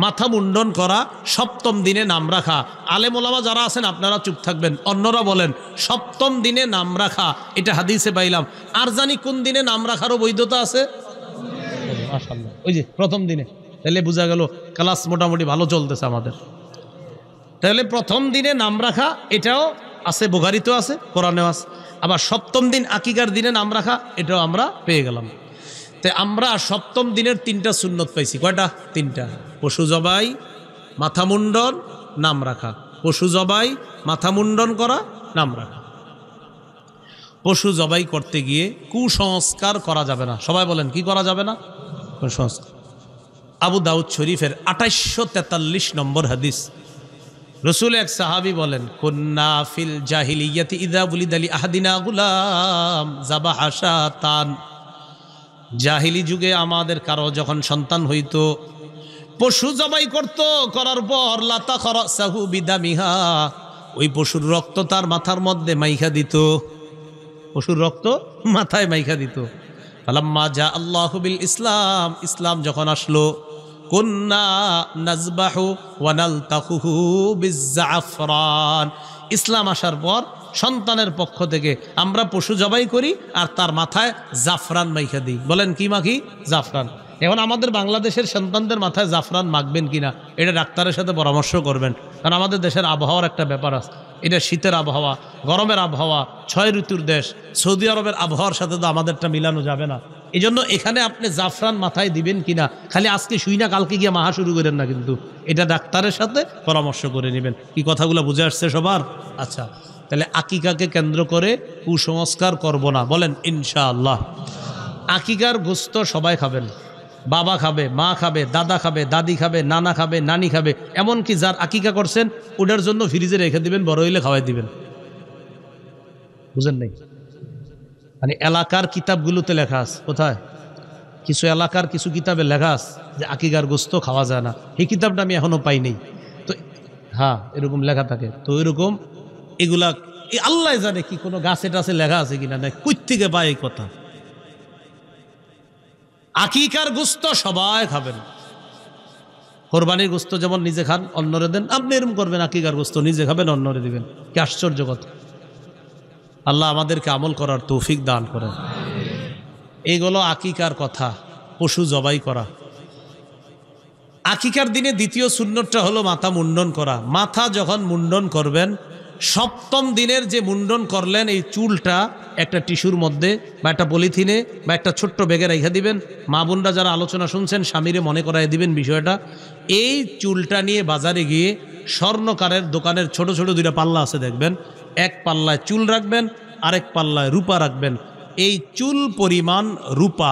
মাথা মুন্ডন করা, 7ম দিনে নাম রাখা। আলেম ওলামা যারা আছেন আপনারা চুপ থাকবেন, অন্যরা বলেন 7ম দিনে নাম রাখা, এটা হাদিসে পাইলাম। আর জানি কোন দিনে নাম রাখারও বৈধতা আছে? মাশাআল্লাহ, ওই যে 1ম দিনে। তাহলে বোঝা গেল ক্লাস মোটামুটি ভালো চলতেছে আমাদের। তাহলে 1ম দিনে নাম রাখা এটাও আছে, বুখারীতেও আছে, কোরআনেও আছে। আবার 7ম দিন আকিকার দিনে নাম রাখা, এটাও আমরা পেয়ে গেলাম। তো আমরা 7ম দিনের 3টা সুন্নত পাইছি। কয়টা? 3টা। পশু জবাই, মাথা মুন্ডন, নাম রাখা। পশু জবাই, মাথা মুন্ডন করা, নাম রাখা। পশু জবাই করতে গিয়ে কুসংস্কার করা যাবে না। সবাই বলেন, কি করা যাবে না? কুসংস্কার। আবু দাউদ শরীফের 2843 নম্বর হাদিস। রসুল এক সাহাবী বলেন, কুন্না ফিল জাহিলিয়াতি ইযা বুলিদা লি আহাদিনা গুলাম যাবাহা শাতান। জাহিলি যুগে আমাদের কারো যখন সন্তান হইতো, পশু জবাই করত, করার পর লাতা খরাসাহু বিদামিহা, ওই পশুর রক্ত তার মাথার মধ্যে মাইখা দিত। পশুর রক্ত মাথায় মাইখা দিত। ফালাম্মা জা আল্লাহু বিল ইসলাম, ইসলাম যখন আসলো, কুন্না নাজবাহু ওয়া নালতাকুহু বিজ্জাফরান, ইসলাম আসার পর সন্তানের পক্ষ থেকে আমরা পশু জবাই করি আর তার মাথায় জাফরান মাইখা দিই। বলেন কি মাখি? জাফরান। এখন আমাদের বাংলাদেশের সন্তানদের মাথায় জাফরান মাখবেন কিনা এটা ডাক্তারের সাথে পরামর্শ করবেন, কারণ আমাদের দেশের আবহাওয়ার একটা ব্যাপার আছে। এটা শীতের আবহাওয়া, গরমের আবহাওয়া, 6 ঋতুর দেশ। সৌদি আরবের আবহাওয়ার সাথে তো আমাদেরটা মিলানো যাবে না। এই জন্য এখানে আপনি জাফরান মাথায় দিবেন কিনা খালি আজকে শুই না কালকে গিয়ে মাহা শুরু করেন না, কিন্তু এটা ডাক্তারের সাথে পরামর্শ করে নেবেন। কি কথাগুলো বুঝে আসছে সবার? আচ্ছা, তাহলে আকিকাকে কেন্দ্র করে কুসংস্কার করব না, বলেন ইনশাআল্লাহ। আকিকার গোস্ত সবাই খাবেন, বাবা খাবে, মা খাবে, দাদা খাবে, দাদি খাবে, নানা খাবে, নানি খাবে। এমনকি যার আকিকা করছেন ওটার জন্য ফ্রিজে রেখে দিবেন, বড় হইলে খাওয়াই দিবেন। বুঝেন নাই? মানে এলাকার কিতাবগুলোতে লেখা আছে, কোথায় কিছু এলাকার কিছু কিতাবে লেখা আছে যে আকিকার গোস্ত খাওয়া যায় না। এই কিতাবটা আমি এখনো পাই নাই। তো হ্যাঁ, এরকম লেখা থাকে। তো এরকম এগুলা আল্লাহ জানে কি কোনো গাছে টাছে লেখা আছে কিনা, না কই থেকে পায় এই কথা। আকিকার গোস্ত সবাই খাবেন। কোরবানির গোস্ত যেমন নিজে খান অন্যরে দেন, আপনি এরকম করবেন আকিকার গোস্ত নিজে খাবেন অন্যরে দিবেন। কি আশ্চর্য কথা! আল্লাহ আমাদেরকে আমল করার তৌফিক দান করেন। এইগুলো আকিকার কথা, পশু জবাই করা। আকিকার দিনে দ্বিতীয় সুন্নতটা হলো মাথা মুন্ডন করা। মাথা যখন মুন্ডন করবেন, সপ্তম দিনের যে মুন্ডন করলেন এই চুলটা একটা টিস্যুর মধ্যে বা একটা পলিথিনে বা একটা ছোট্ট ব্যাগে রেখে দিবেন। মা বোনরা যারা আলোচনা শুনছেন স্বামীরে মনে করাই দিবেন বিষয়টা। এই চুলটা নিয়ে বাজারে গিয়ে স্বর্ণকারের দোকানের ছোট ছোট 2টা পাল্লা আছে দেখবেন, এক পাল্লায় চুল রাখবেন, আরেক পাল্লায় রূপা রাখবেন। এই চুল পরিমাণ রূপা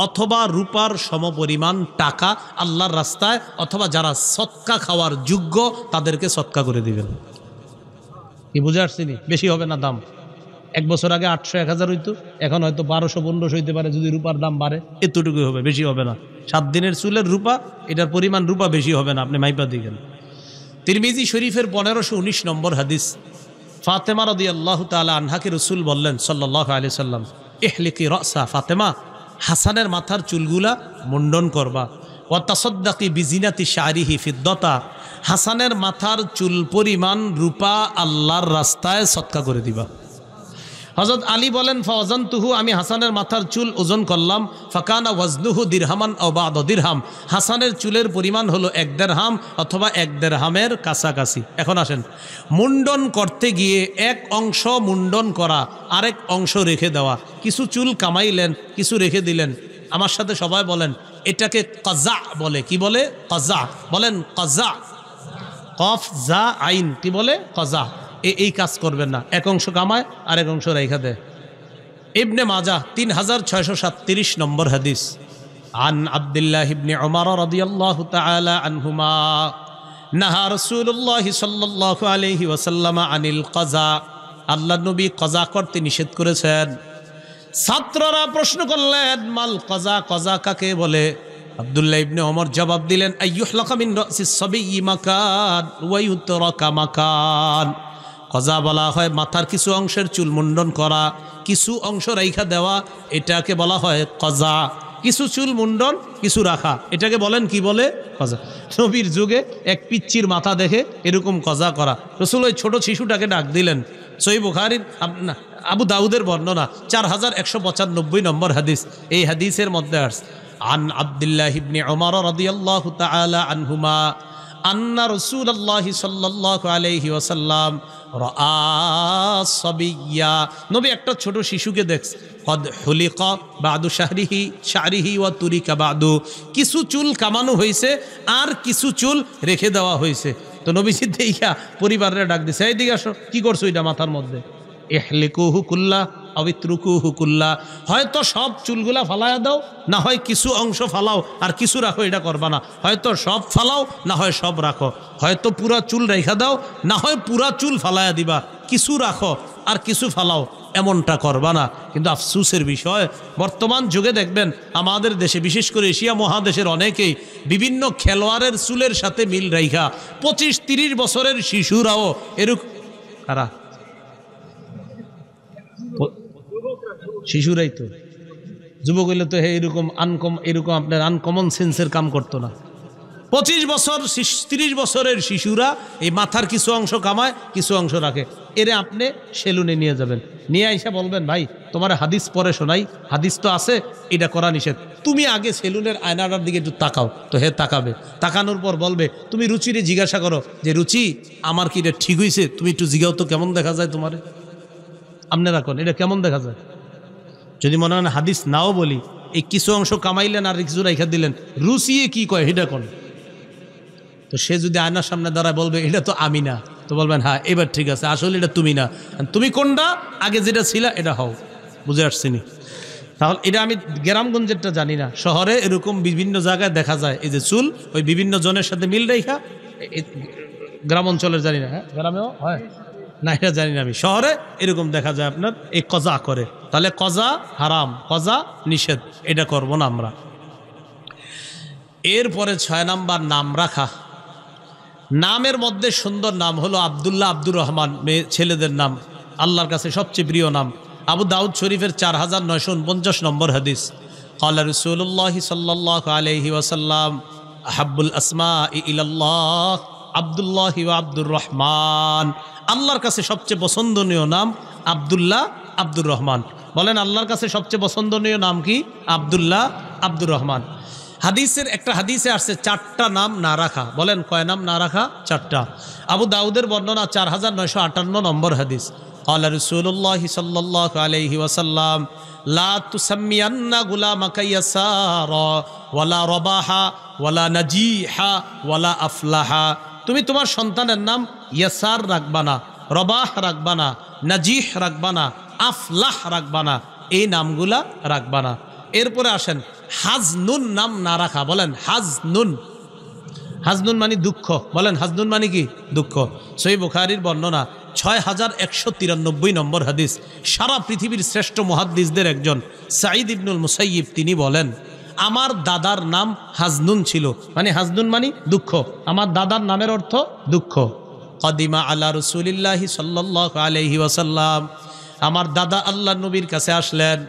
অথবা রূপার সমপরিমাণ টাকা আল্লাহর রাস্তায় অথবা যারা সৎকা খাওয়ার যোগ্য তাদেরকে সৎকা করে দিবেন। কি বুঝে আসছিনি? বেশি হবে না দাম। 1 বছর আগে 800-1000 হইতো, এখন হয়তো 1200-1500 হইতে পারে যদি রূপার দাম বাড়ে। এতটুকুই হবে, বেশি হবে না। 7 দিনের চুলের রূপা, এটার পরিমাণ রূপা বেশি হবে না, আপনি মাইপা দিবেন। তিরমিজি শরীফের 1519 নম্বর হাদিস, ফাতেমা রাদিয়াল্লাহু তাআলা আনহাকে রাসূল বললেন সাল্লাল্লাহু আলাইহি সাল্লাম, ইহলিকি রাসা ফাতেমা, হাসানের মাথার চুলগুলা মুন্ডন করবা। ওয়া তাসাদ্দাকি বিজিনাতি শারিহি ফিদ্দাতা, হাসানের মাথার চুল পরিমাণ রূপা আল্লাহর রাস্তায় সদকা করে দিবা। হযরত আলী বলেন, ফাওয়াজানতুহু, আমি হাসানের মাথার চুল ওজন করলাম, ফাকানা ওয়াজনুহু দিরহামান আও বা'দা দিরহাম, হাসানের চুলের পরিমাণ হলো 1 দিরহাম অথবা 1 দিরহামের কাছাকাছি। এখন আসেন, মুন্ডন করতে গিয়ে এক অংশ মুন্ডন করা, আরেক অংশ রেখে দেওয়া। কিছু চুল কামাইলেন, কিছু রেখে দিলেন। আমার সাথে সবাই বলেন, এটাকে কাজা বলে। কি বলে? কাজা। বলেন কাজা। কফ জা আইন, কি বলে? কাজা। এই কাজ করবেন না, এক অংশ কামায় আরেক অংশ রেখা দেয়। ইবনে মাজাহ 3637 নম্বর হাদিস, আন আব্দুল্লাহ ইবনে উমর রাদিয়াল্লাহু তাআলা আনহুমা নাহা রাসূলুল্লাহ সাল্লাল্লাহু আলাইহি ওয়াসাল্লাম আনিল কাজা, আল্লাহ নবী কাজা করতে নিষেধ করেছেন। ছাত্ররা প্রশ্ন করলেন, মাল কাজা, কাজা কাকে বলে? আব্দুল্লাহ ইবনে ওমর জবাব দিলেন, আইয়ুহলাকা মিন রাসিস সাবিয়্যি মাকান ওয়া ইউতরাকা মাকান, কাজা বলা হয় মাথার কিছু অংশের চুল মুন্ডন করা, কিছু অংশ রাইখা দেওয়া, এটাকে বলা হয় কাজা। কিছু চুল মুন্ডন, কিছু রাখা, এটাকে বলেন কি বলে? কাজা। নবীর যুগে এক পিচ্চির মাথা দেখে এরকম কাজা করা। রাসূল ওই ছোট শিশুটাকে ডাক দিলেন। সহিহ বুখারীর আবু দাউদের বর্ণনা 4195 নম্বর হাদিস। এই হাদিসের মধ্যে আসছে, আন আব্দুল্লাহ ইবনে উমর রাদিয়াল্লাহু তাআলা আনহুমা আন্না রাসূলুল্লাহ সাল্লাল্লাহু আলাইহি ওয়াসাল্লাম রাআ সাবিয়্যা, নবী একটা ছোট শিশুকে দেখছে। কদ হুলিকা বাদু শাহরিহি ওয়া তুরিকা বাদু, কিছু চুল কামানো হয়েছে আর কিছু চুল রেখে দেওয়া হয়েছে। তো নবীজি দেইখা পরিবারের ডাক দিছে, এইদিকে আসো, কি করছো এটা মাথার মধ্যে? ইহলিকুহু কুল্লাহ আও ইতরুকুহু কুল্লাহ, হয়তো সব চুলগুলা ফালায়া দাও, না হয় কিছু অংশ ফালাও আর কিছু রাখো, এটা করবা না। হয়তো সব ফালাও, না হয় সব রাখো। হয়তো পুরা চুল রেখা দাও, না হয় পুরা চুল ফালায়া দিবা। কিছু রাখো আর কিছু ফালাও, এমনটা করবা না। কিন্তু আফসোসের বিষয়, বর্তমান যুগে দেখবেন আমাদের দেশে, বিশেষ করে এশিয়া মহাদেশের অনেকেই বিভিন্ন খেলোয়াড়ের চুলের সাথে মিল রাইখা 25-30 বছরের শিশুরাও এরকম, কারা? শিশুরাই তো, যুবক হইলে তো এরকম এরকম আপনার আনকমন সেন্সের কাম করতো না। 25 বছর 30 বছরের শিশুরা এই মাথার কিছু অংশ কামায়, কিছু অংশ রাখে। এরে আপনি সেলুনে নিয়ে যাবেন, নিয়ে এসে বলবেন ভাই তোমার হাদিস পড়ে শোনাই, হাদিস তো আছে, এটা করা নিষেধ, তুমি আগে সেলুনের আয়নাটার দিকে একটু তাকাও। তো হে তাকাবে, তাকানোর পর বলবে তুমি রুচিরে জিজ্ঞাসা করো যে রুচি আমার কি এটা ঠিক হয়েছে, তুমি একটু জিগাও তো কেমন দেখা যায় তোমারে, আপনি রাখুন এটা কেমন দেখা যায়। যদি মনে হয় হাদিস নাও বলি, এই কিছু অংশ কামাইলেন আর কিছু রেখা দিলেন, রুচিয়ে কি কয় এটা কোন। তো সে যদি আয়নার সামনে দাঁড়ায় বলবে এটা তো আমি না, তো বলবেন হ্যাঁ এবার ঠিক আছে, আসলে এটা তুমি না, তুমি কোনটা, আগে যেটা ছিল এটা হও। বুঝে আসছিনি? তাহলে এটা আমি গ্রামগঞ্জেরটা জানি না, শহরে এরকম বিভিন্ন জায়গায় দেখা যায় এই যে চুল ওই বিভিন্ন জনের সাথে মিল রেখা, গ্রাম অঞ্চলের জানি না, হ্যাঁ গ্রামেও হয় না, এটা জানি না আমি। শহরে এরকম দেখা যায় আপনার এই কজা করে, তাহলে কজা হারাম, কজা নিষেধ, এটা করবো না আমরা। এরপরে 6 নাম্বার নাম রাখা। নামের মধ্যে সুন্দর নাম হলো আব্দুল্লাহ, আব্দুর রহমান, মেয়ে ছেলেদের নাম, আল্লাহর কাছে সবচেয়ে প্রিয় নাম। আবু দাউদ শরীফের 4949 নম্বর হাদিস, ক্বালা রাসূলুল্লাহ সাল্লাল্লাহু আলাইহি ওয়াসাল্লাম আহাব্বুল আসমাই ইলাল্লাহ আব্দুল্লাহ ওয়া আব্দুর রহমান। আল্লাহর কাছে সবচেয়ে পছন্দনীয় নাম আব্দুল্লাহ, আব্দুর রহমান। বলেন আল্লাহর কাছে সবচেয়ে পছন্দনীয় নাম কি? আব্দুল্লাহ, আব্দুর রহমান। হাদিসের একটা হাদিসে আসছে 4টা নাম না রাখা। বলেন কয় নাম না রাখা? 4টা। আবু দাউদের বর্ণনা 4958 নম্বর হাদিস, ক্বালা রাসূলুল্লাহ সাল্লাল্লাহু আলাইহি ওয়াসাল্লাম লা তুসাম্মিয়ান্না গুলামাকা ইয়াসারা ওয়ালা রাবাহা ওয়ালা নাজিহা ওয়ালা আফলাহা। তুমি তোমার সন্তানের নাম ইয়াসার রাখবা না, রবাহ রাখবা না, নাজিহ রাখবা না, আফলাহ রাখবা না, এই নামগুলা রাখবা না। এরপরে আসেন হাজনুন নাম না রাখা। বলেন হাজনুন। হাজনুন মানে দুঃখ। বলেন হাজনুন মানে কি? দুঃখ। সহিহ বুখারীর বর্ণনা 6193 নম্বর হাদিস। সারা পৃথিবীর শ্রেষ্ঠ মুহাদ্দিসদের একজন সাঈদ ইবনুল মুসাইয়িব তিনি বলেন আমার দাদার নাম হাজনুন ছিল, মানে হাজনুন মানে দুঃখ, আমার দাদার নামের অর্থ দুঃখ। কদিমা আলা রাসূলিল্লাহি সাল্লাল্লাহু আলাইহি ওয়াসাল্লাম, আমার দাদা আল্লাহর নবীর কাছে আসলেন,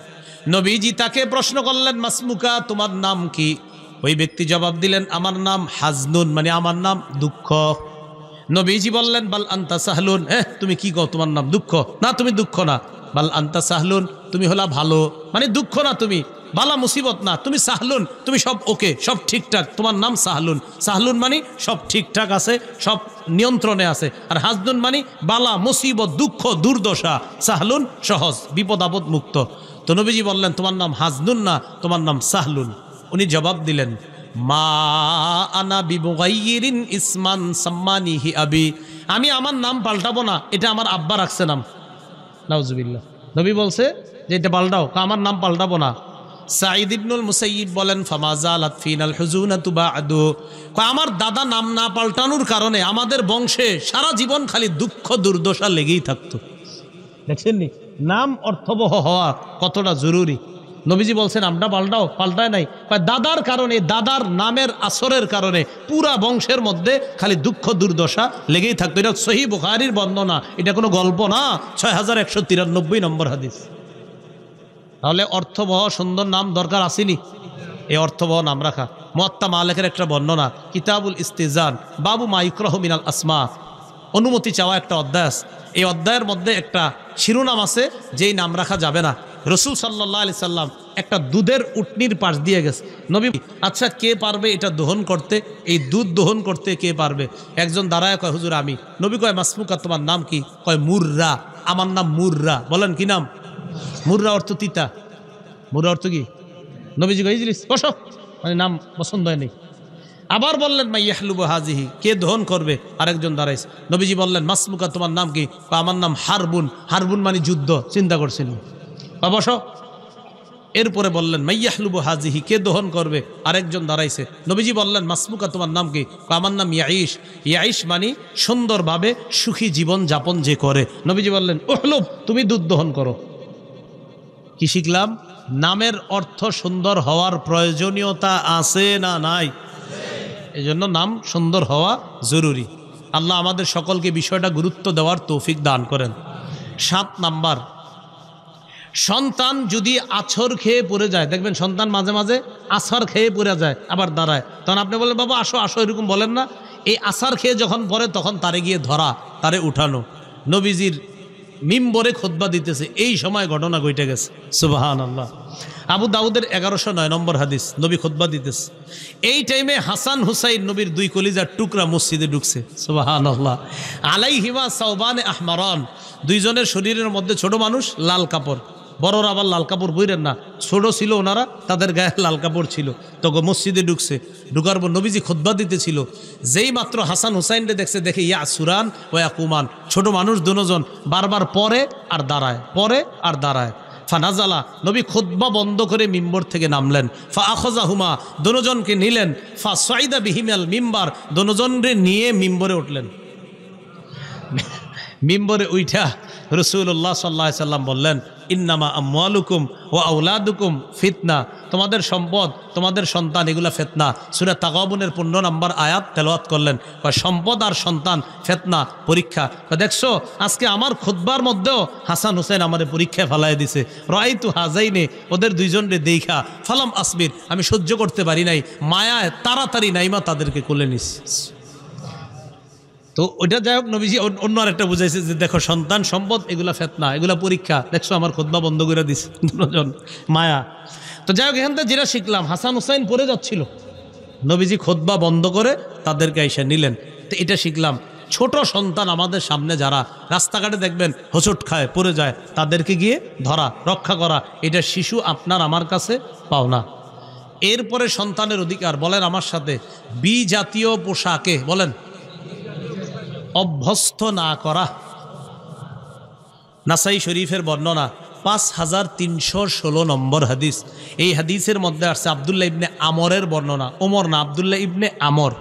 নবীজি তাকে প্রশ্ন করলেন মাসমুকা, তোমার নাম কি? ওই ব্যক্তি জবাব দিলেন আমার নাম হাজনুন, মানে আমার নাম দুঃখ। নবীজি বললেন বাল আনতা সাহলুন, তুমি কি কও তোমার নাম দুঃখ? না তুমি দুঃখ না। বাল আনতা সাহলুন, তুমি হলা ভালো, মানে দুঃখ না তুমি, বালা মুসিবত না, তুমি সাহলুন, তুমি সব ওকে, সব ঠিকঠাক, তোমার নাম সাহলুন। সাহলুন মানে সব ঠিকঠাক আছে, সব নিয়ন্ত্রণে আছে। আর হাজনুন মানে বালা মুসিবত, দুঃখ, দুর্দশা। সাহলুন সহজ, বিপদ আপদ মুক্ত। তো নবীজি বললেন তোমার নাম হাজনুন না, তোমার নাম সাহলুন। উনি জবাব দিলেন মা আনা বিমুগাইয়িরিন ইসমান সাম্মানিহি আবি, আমি আমার নাম পাল্টাবো না, এটা আমার আব্বা রাখছে নাম। নাউজুবিল্লাহ। নবী বলছে যে এটা পাল্টাও, আমার নাম পাল্টাবো না। সাঈদ ইবনুল মুসাইয়িব বলেন ফামা যালাত ফিনাল হুজুনাতু বা'দু, আমার দাদা নাম না পাল্টানোর কারণে আমাদের বংশে সারা জীবন খালি দুঃখ দুর্দশা লেগেই থাকতো। দেখছেন নি নাম অর্থবহ হওয়া কতটা জরুরি। নবীজি বলছেন আমরা পাল্টাও, পাল্টায় নাই, দাদার কারণে, দাদার নামের আসরের কারণে পুরা বংশের মধ্যে খালি দুঃখ দুর্দশা লেগেই থাকতো। এটা সহিহ বুখারীর বর্ণনা, এটা কোনো গল্প না। 6193 নম্বর হাদিস। তাহলে অর্থবহ সুন্দর নাম দরকার আসেনি, এই অর্থবহ নাম রাখা। মুয়াত্তা মালিকের একটা বর্ণনা, কিতাবুল ইস্তিজান বাবু মা ইকরাহু মিনাল আসমা, অনুমতি চাওয়া একটা অধ্যায় আছে। এই অধ্যায়ের মধ্যে একটা শিরোনাম আছে যেই নাম রাখা যাবে না। রসুল সাল্লাল্লাহু আলাইহি সাল্লাম একটা দুধের উটনির পাশ দিয়ে গেছে। নবী আচ্ছা কে পারবে এটা দহন করতে, এই দুধ দহন করতে কে পারবে? একজন দাঁড়ায় কয় হুজুর আমি। নবী কয় মাসমুকা, তোমার নাম কি? কয় মুররা, আমার নাম মুররা। বলেন কি নাম? মুররা অর্থ তিতা। মুররা অর্থ কি? নবীজি কয় ইজলিস, বসো, মানে নাম পছন্দ হয় নেই। আবার বললেন মা ইয়াহলুবু হাজিহি, কে দহন করবে? আরেকজন দাঁড়াইছে। নবীজি বললেন মাসমুকা, তোমার নাম কি? আমার নাম হারবুন। হারবুন মানে যুদ্ধ। চিন্তা করছেন, বসো। এরপরে বললেন মাইয়াহলুবু হাজিহি, কে দহন করবে? আরেকজন দাঁড়াইছে। নবীজি বললেন মাসমুকা, তোমার নাম কি? আমার নাম ইয়াইশ। ইয়াইশ মানে সুন্দরভাবে সুখী জীবন যাপন যে করে। নবীজি বললেন উহলুব, তুমি দুধ দহন করো। কি শিখলাম? নামের অর্থ সুন্দর হওয়ার প্রয়োজনীয়তা আছে না নাই? এই জন্য নাম সুন্দর হওয়া জরুরি। আল্লাহ আমাদের সকলকে বিষয়টা গুরুত্ব দেওয়ার তৌফিক দান করেন। 7 নাম্বার, সন্তান যদি আছর খেয়ে পড়ে যায়, দেখবেন সন্তান মাঝে মাঝে আছর খেয়ে পড়ে যায় আবার দাঁড়ায়, তখন আপনি বলেন বাবা আসো আসো, এরকম বলেন না। এই আছর খেয়ে যখন পড়ে তখন তারে গিয়ে ধরা, তারে উঠানো। নবীজির মিম্বরে খুতবা দিতেছে, এই সময় ঘটনা ঘটে গেছে। সুবহানাল্লাহ। আবু দাউদের 1109 নম্বর হাদিস, নবী খুতবা দিতেছে, এই টাইমে হাসান হুসাইন নবীর দুই কলিজার টুকরা মসজিদে ঢুকছে। সুবহানাল্লাহ। আলাইহিমা সাওবানে আহমারান, দুইজনের শরীরের মধ্যে ছোট মানুষ, লাল কাপড়। বড়রা আবার লাল কাপড় বইরেন না, ছোট ছিল ওনারা, তাদের গায়ে লাল কাপড় ছিল। তো মসজিদে ঢুকছে, ঢুকার পর নবীজি খুতবা দিতেছিল, যেই মাত্র হাসান হুসাইনরে দেখছে, দেখে ইয়া সুরান ও ইয়াকুমান, ছোট মানুষ দুজন বারবার পরে আর দাঁড়ায়, পরে আর দাঁড়ায়। ফানাজালা, নবী খুতবা বন্ধ করে মিম্বর থেকে নামলেন। ফা আখাযাহুমা, দুজনকে নিলেন। ফা সাইদা বিহিমাল মিম্বার, দুজনরে নিয়ে মিম্বরে উঠলেন। মিম্বরে উঠা রাসূলুল্লাহ সাল্লাল্লাহু আলাইহি সাল্লাম বললেন, ইন্নামা আমওয়ালুকুম ওয়া আওলাদুকুম ফিতনা, তোমাদের সম্পদ, তোমাদের সন্তান, এগুলা ফিতনা। সূরা তাগাবুনের 15 নম্বর আয়াত তেলাওয়াত করলেন। সম্পদ আর সন্তান ফিতনা, পরীক্ষা। দেখছো আজকে আমার খুতবার মধ্যেও হাসান হুসেন আমারে পরীক্ষায় ফেলায় দিছে। রাআইতু হাযাইনে, ওদের দুইজনরে দেখা, ফালাম আসবির, আমি সহ্য করতে পারি নাই, মায়ায় তাড়াতাড়ি নাইমা তাদেরকে কোলে নিস। তো ওইটা যাই হোক, নবীজি অন্য আরেকটা বুঝাইছে যে দেখো সন্তান সম্পদ এগুলা ফিতনা, এগুলা পরীক্ষা। দেখছো আমার খুতবা বন্ধ করে দিছে দুজন, মায়া। তো যাই হোক, এখান থেকে যেটা শিখলাম, হাসান হুসাইন পড়ে যাচ্ছিল, নবীজি খুতবা বন্ধ করে তাদেরকে এসে নিলেন। তো এটা শিখলাম, ছোট সন্তান আমাদের সামনে যারা রাস্তাঘাটে দেখবেন হোঁচট খায়, পড়ে যায়, তাদেরকে গিয়ে ধরা, রক্ষা করা, এটা শিশু আপনার আমার কাছে পাওনা। এরপরে সন্তানের অধিকার, বলেন আমার সাথে, বিজাতীয় পোশাকে বলেন অভ্যস্ত না করা। নাসাই শরীফের বর্ণনা 5316 নম্বর হাদিস। এই হাদিসের মধ্যে আসছে আব্দুল্লাহ ইবনে আমরের বর্ণনা, ওমর না, আব্দুল্লাহ ইবনে আমর,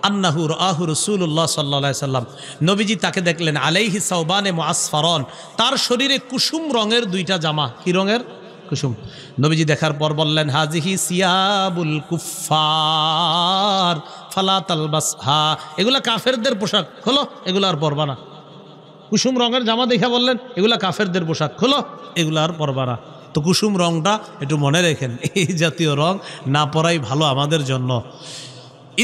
আন্নাহু রাআহু রাসূলুল্লাহ সাল্লাল্লাহু আলাইহি সাল্লাম, নবীজি তাকে দেখলেন, আলাইহি সাওবানে মুআসফারান, তার শরীরে কুসুম রঙের দুইটা জামা। কি রঙের? কুসুম। নবীজি দেখার পর বললেন, হাজিহি সিয়াবুল কুফার ফালা তালবাসহা, এগুলা কাফেরদের পোশাক, খোলো, এগুলো আর পরবা না। কুসুম রঙের জামা দেখা বললেন, এগুলা কাফেরদের পোশাক, খোলো, এগুলো আর পরবা না। তো কুসুম রংটা একটু মনে রেখেন, এই জাতীয় রং না পরাই ভালো আমাদের জন্য।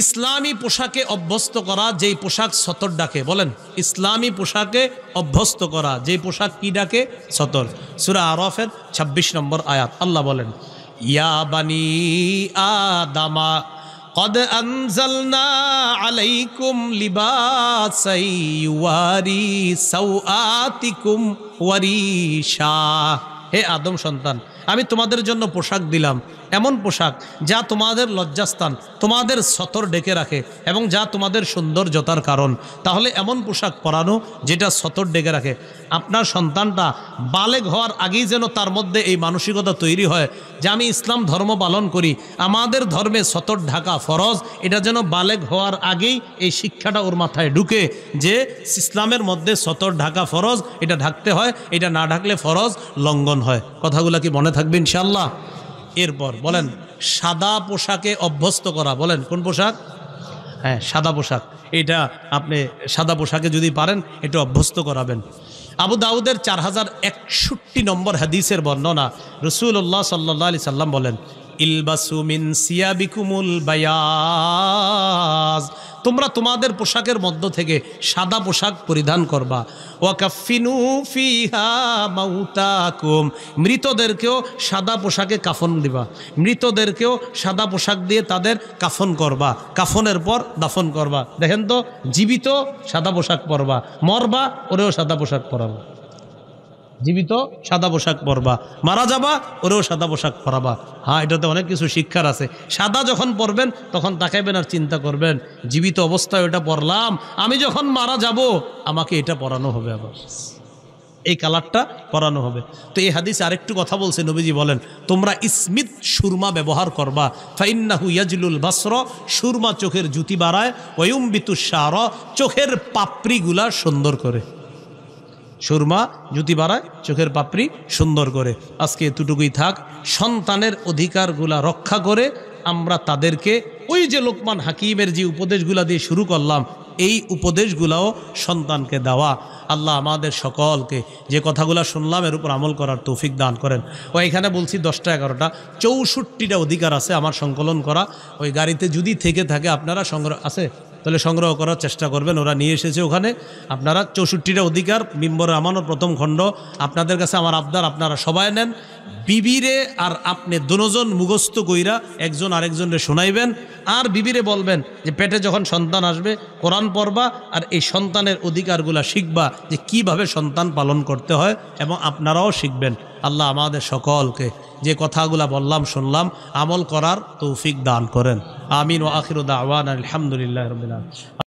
ইসলামী পোশাকে অভ্যস্ত করা, যেই পোশাক সতর ডাকে, বলেন ইসলামী পোশাকে অভ্যস্ত করা, যেই পোশাক কি ডাকে? সতর। সূরা আরাফের 26 নম্বর আয়াত, আল্লাহ বলেন, ইয়া বানি আদামা কদ আনজালনা আলাইকুম লিবাসাই ইউয়ারি সাওআতিকুম ওয়ারিশা, হে আদম সন্তান, আমি তোমাদের জন্য পোশাক দিলাম, এমন পোশাক যা তোমাদের লজ্জাস্থান, তোমাদের সতর ডেকে রাখে এবং যা তোমাদের সৌন্দর্যতার কারণ। তাহলে এমন পোশাক পরানো যেটা সতর ডেকে রাখে। আপনার সন্তানটা বালেগ হওয়ার আগেই যেন তার মধ্যে এই মানসিকতা তৈরি হয় যে আমি ইসলাম ধর্ম পালন করি, আমাদের ধর্মে সতর ঢাকা ফরজ, এটা যেন বালেগ হওয়ার আগেই এই শিক্ষাটা ওর মাথায় ঢুকে যে ইসলামের মধ্যে সতর ঢাকা ফরজ, এটা ঢাকতে হয়, এটা না ঢাকলে ফরজ লঙ্ঘন হয়। কথাগুলো কি মনে থাকবে ইনশাআল্লাহ? এরপর বলেন সাদা পোশাকে অভ্যস্ত করা, বলেন কোন পোশাক? হ্যাঁ, সাদা পোশাক। এটা আপনি সাদা পোশাকে যদি পারেন একটু অভ্যস্ত করাবেন। আবু দাউদের 4061 নম্বর হাদিসের বর্ণনা, রাসূলুল্লাহ সাল্লাল্লাহু আলাইহি সাল্লাম বলেন, ইলবাসু মিন সিয়াবিকুমুল বায়াজ, তোমরা তোমাদের পোশাকের মধ্য থেকে সাদা পোশাক পরিধান করবা। ওয়াকাফিনু ফিহা মাউতাকুম, মৃতদেরকেও সাদা পোশাকে কাফন দিবা, মৃতদেরকেও সাদা পোশাক দিয়ে তাদের কাফন করবা, কাফনের পর দাফন করবা। দেখেন তো, জীবিত সাদা পোশাক পরবা, মরবা ওরেও সাদা পোশাক পরাবা, জীবিত সাদা পোশাক পরবা, মারা যাবা ওরেও সাদা পোশাক পরাবা। হ্যাঁ, এটাতে অনেক কিছু শিক্ষার আছে। সাদা যখন পরবেন তখন তাকাইবেন আর চিন্তা করবেন, জীবিত অবস্থায় ওটা পরলাম, আমি যখন মারা যাব আমাকে এটা পরানো হবে, আবার এই কালারটা পরানো হবে। তো এই হাদিসে আরেকটু কথা বলছে, নবীজি বলেন, তোমরা ইসমিত সুরমা ব্যবহার করবা, ফাইন্নাহু ইয়াজলুল বাসর, সুরমা চোখের জুতি বাড়ায়, ওয়ুমবিতুশ শার, চোখের পাপড়িগুলা সুন্দর করে। সুরমা জুতি বাড়ায়, চোখের পাপড়ি সুন্দর করে। আজকে এতটুকুই থাক। সন্তানের অধিকারগুলা রক্ষা করে আমরা তাদেরকে ওই যে লোকমান হাকিমের যে উপদেশগুলা দিয়ে শুরু করলাম, এই উপদেশগুলাও সন্তানকে দেওয়া। আল্লাহ আমাদের সকলকে যে কথাগুলো শুনলাম এর উপর আমল করার তৌফিক দান করেন। ও এখানে বলছি 10টা 11টা 64টা অধিকার আছে আমার সংকলন করা। ওই গাড়িতে যদি থেকে থাকে আপনারা সংগ্রহ আছে, তাহলে সংগ্রহ করার চেষ্টা করবেন, ওরা নিয়ে এসেছে ওখানে। আপনারা 64টা অধিকার মিম্বরে আমানত প্রথম খণ্ড, আপনাদের কাছে আমার আবদার, আপনারা সবাই নেন। বিবিরে আর আপনি দুজন মুখস্থ কইরা একজন আরেকজনের শোনাইবেন, আর বিবিরে বলবেন যে পেটে যখন সন্তান আসবে কোরআন পড়বা, আর এই সন্তানের অধিকারগুলা শিখবা, যে কিভাবে সন্তান পালন করতে হয়, এবং আপনারাও শিখবেন। আল্লাহ আমাদের সকলকে যে কথাগুলা বললাম শুনলাম আমল করার তৌফিক দান করেন। আমিন। ওয়া আখিরু দাওয়ানা আলহামদুলিল্লাহি রাব্বিল আলামিন।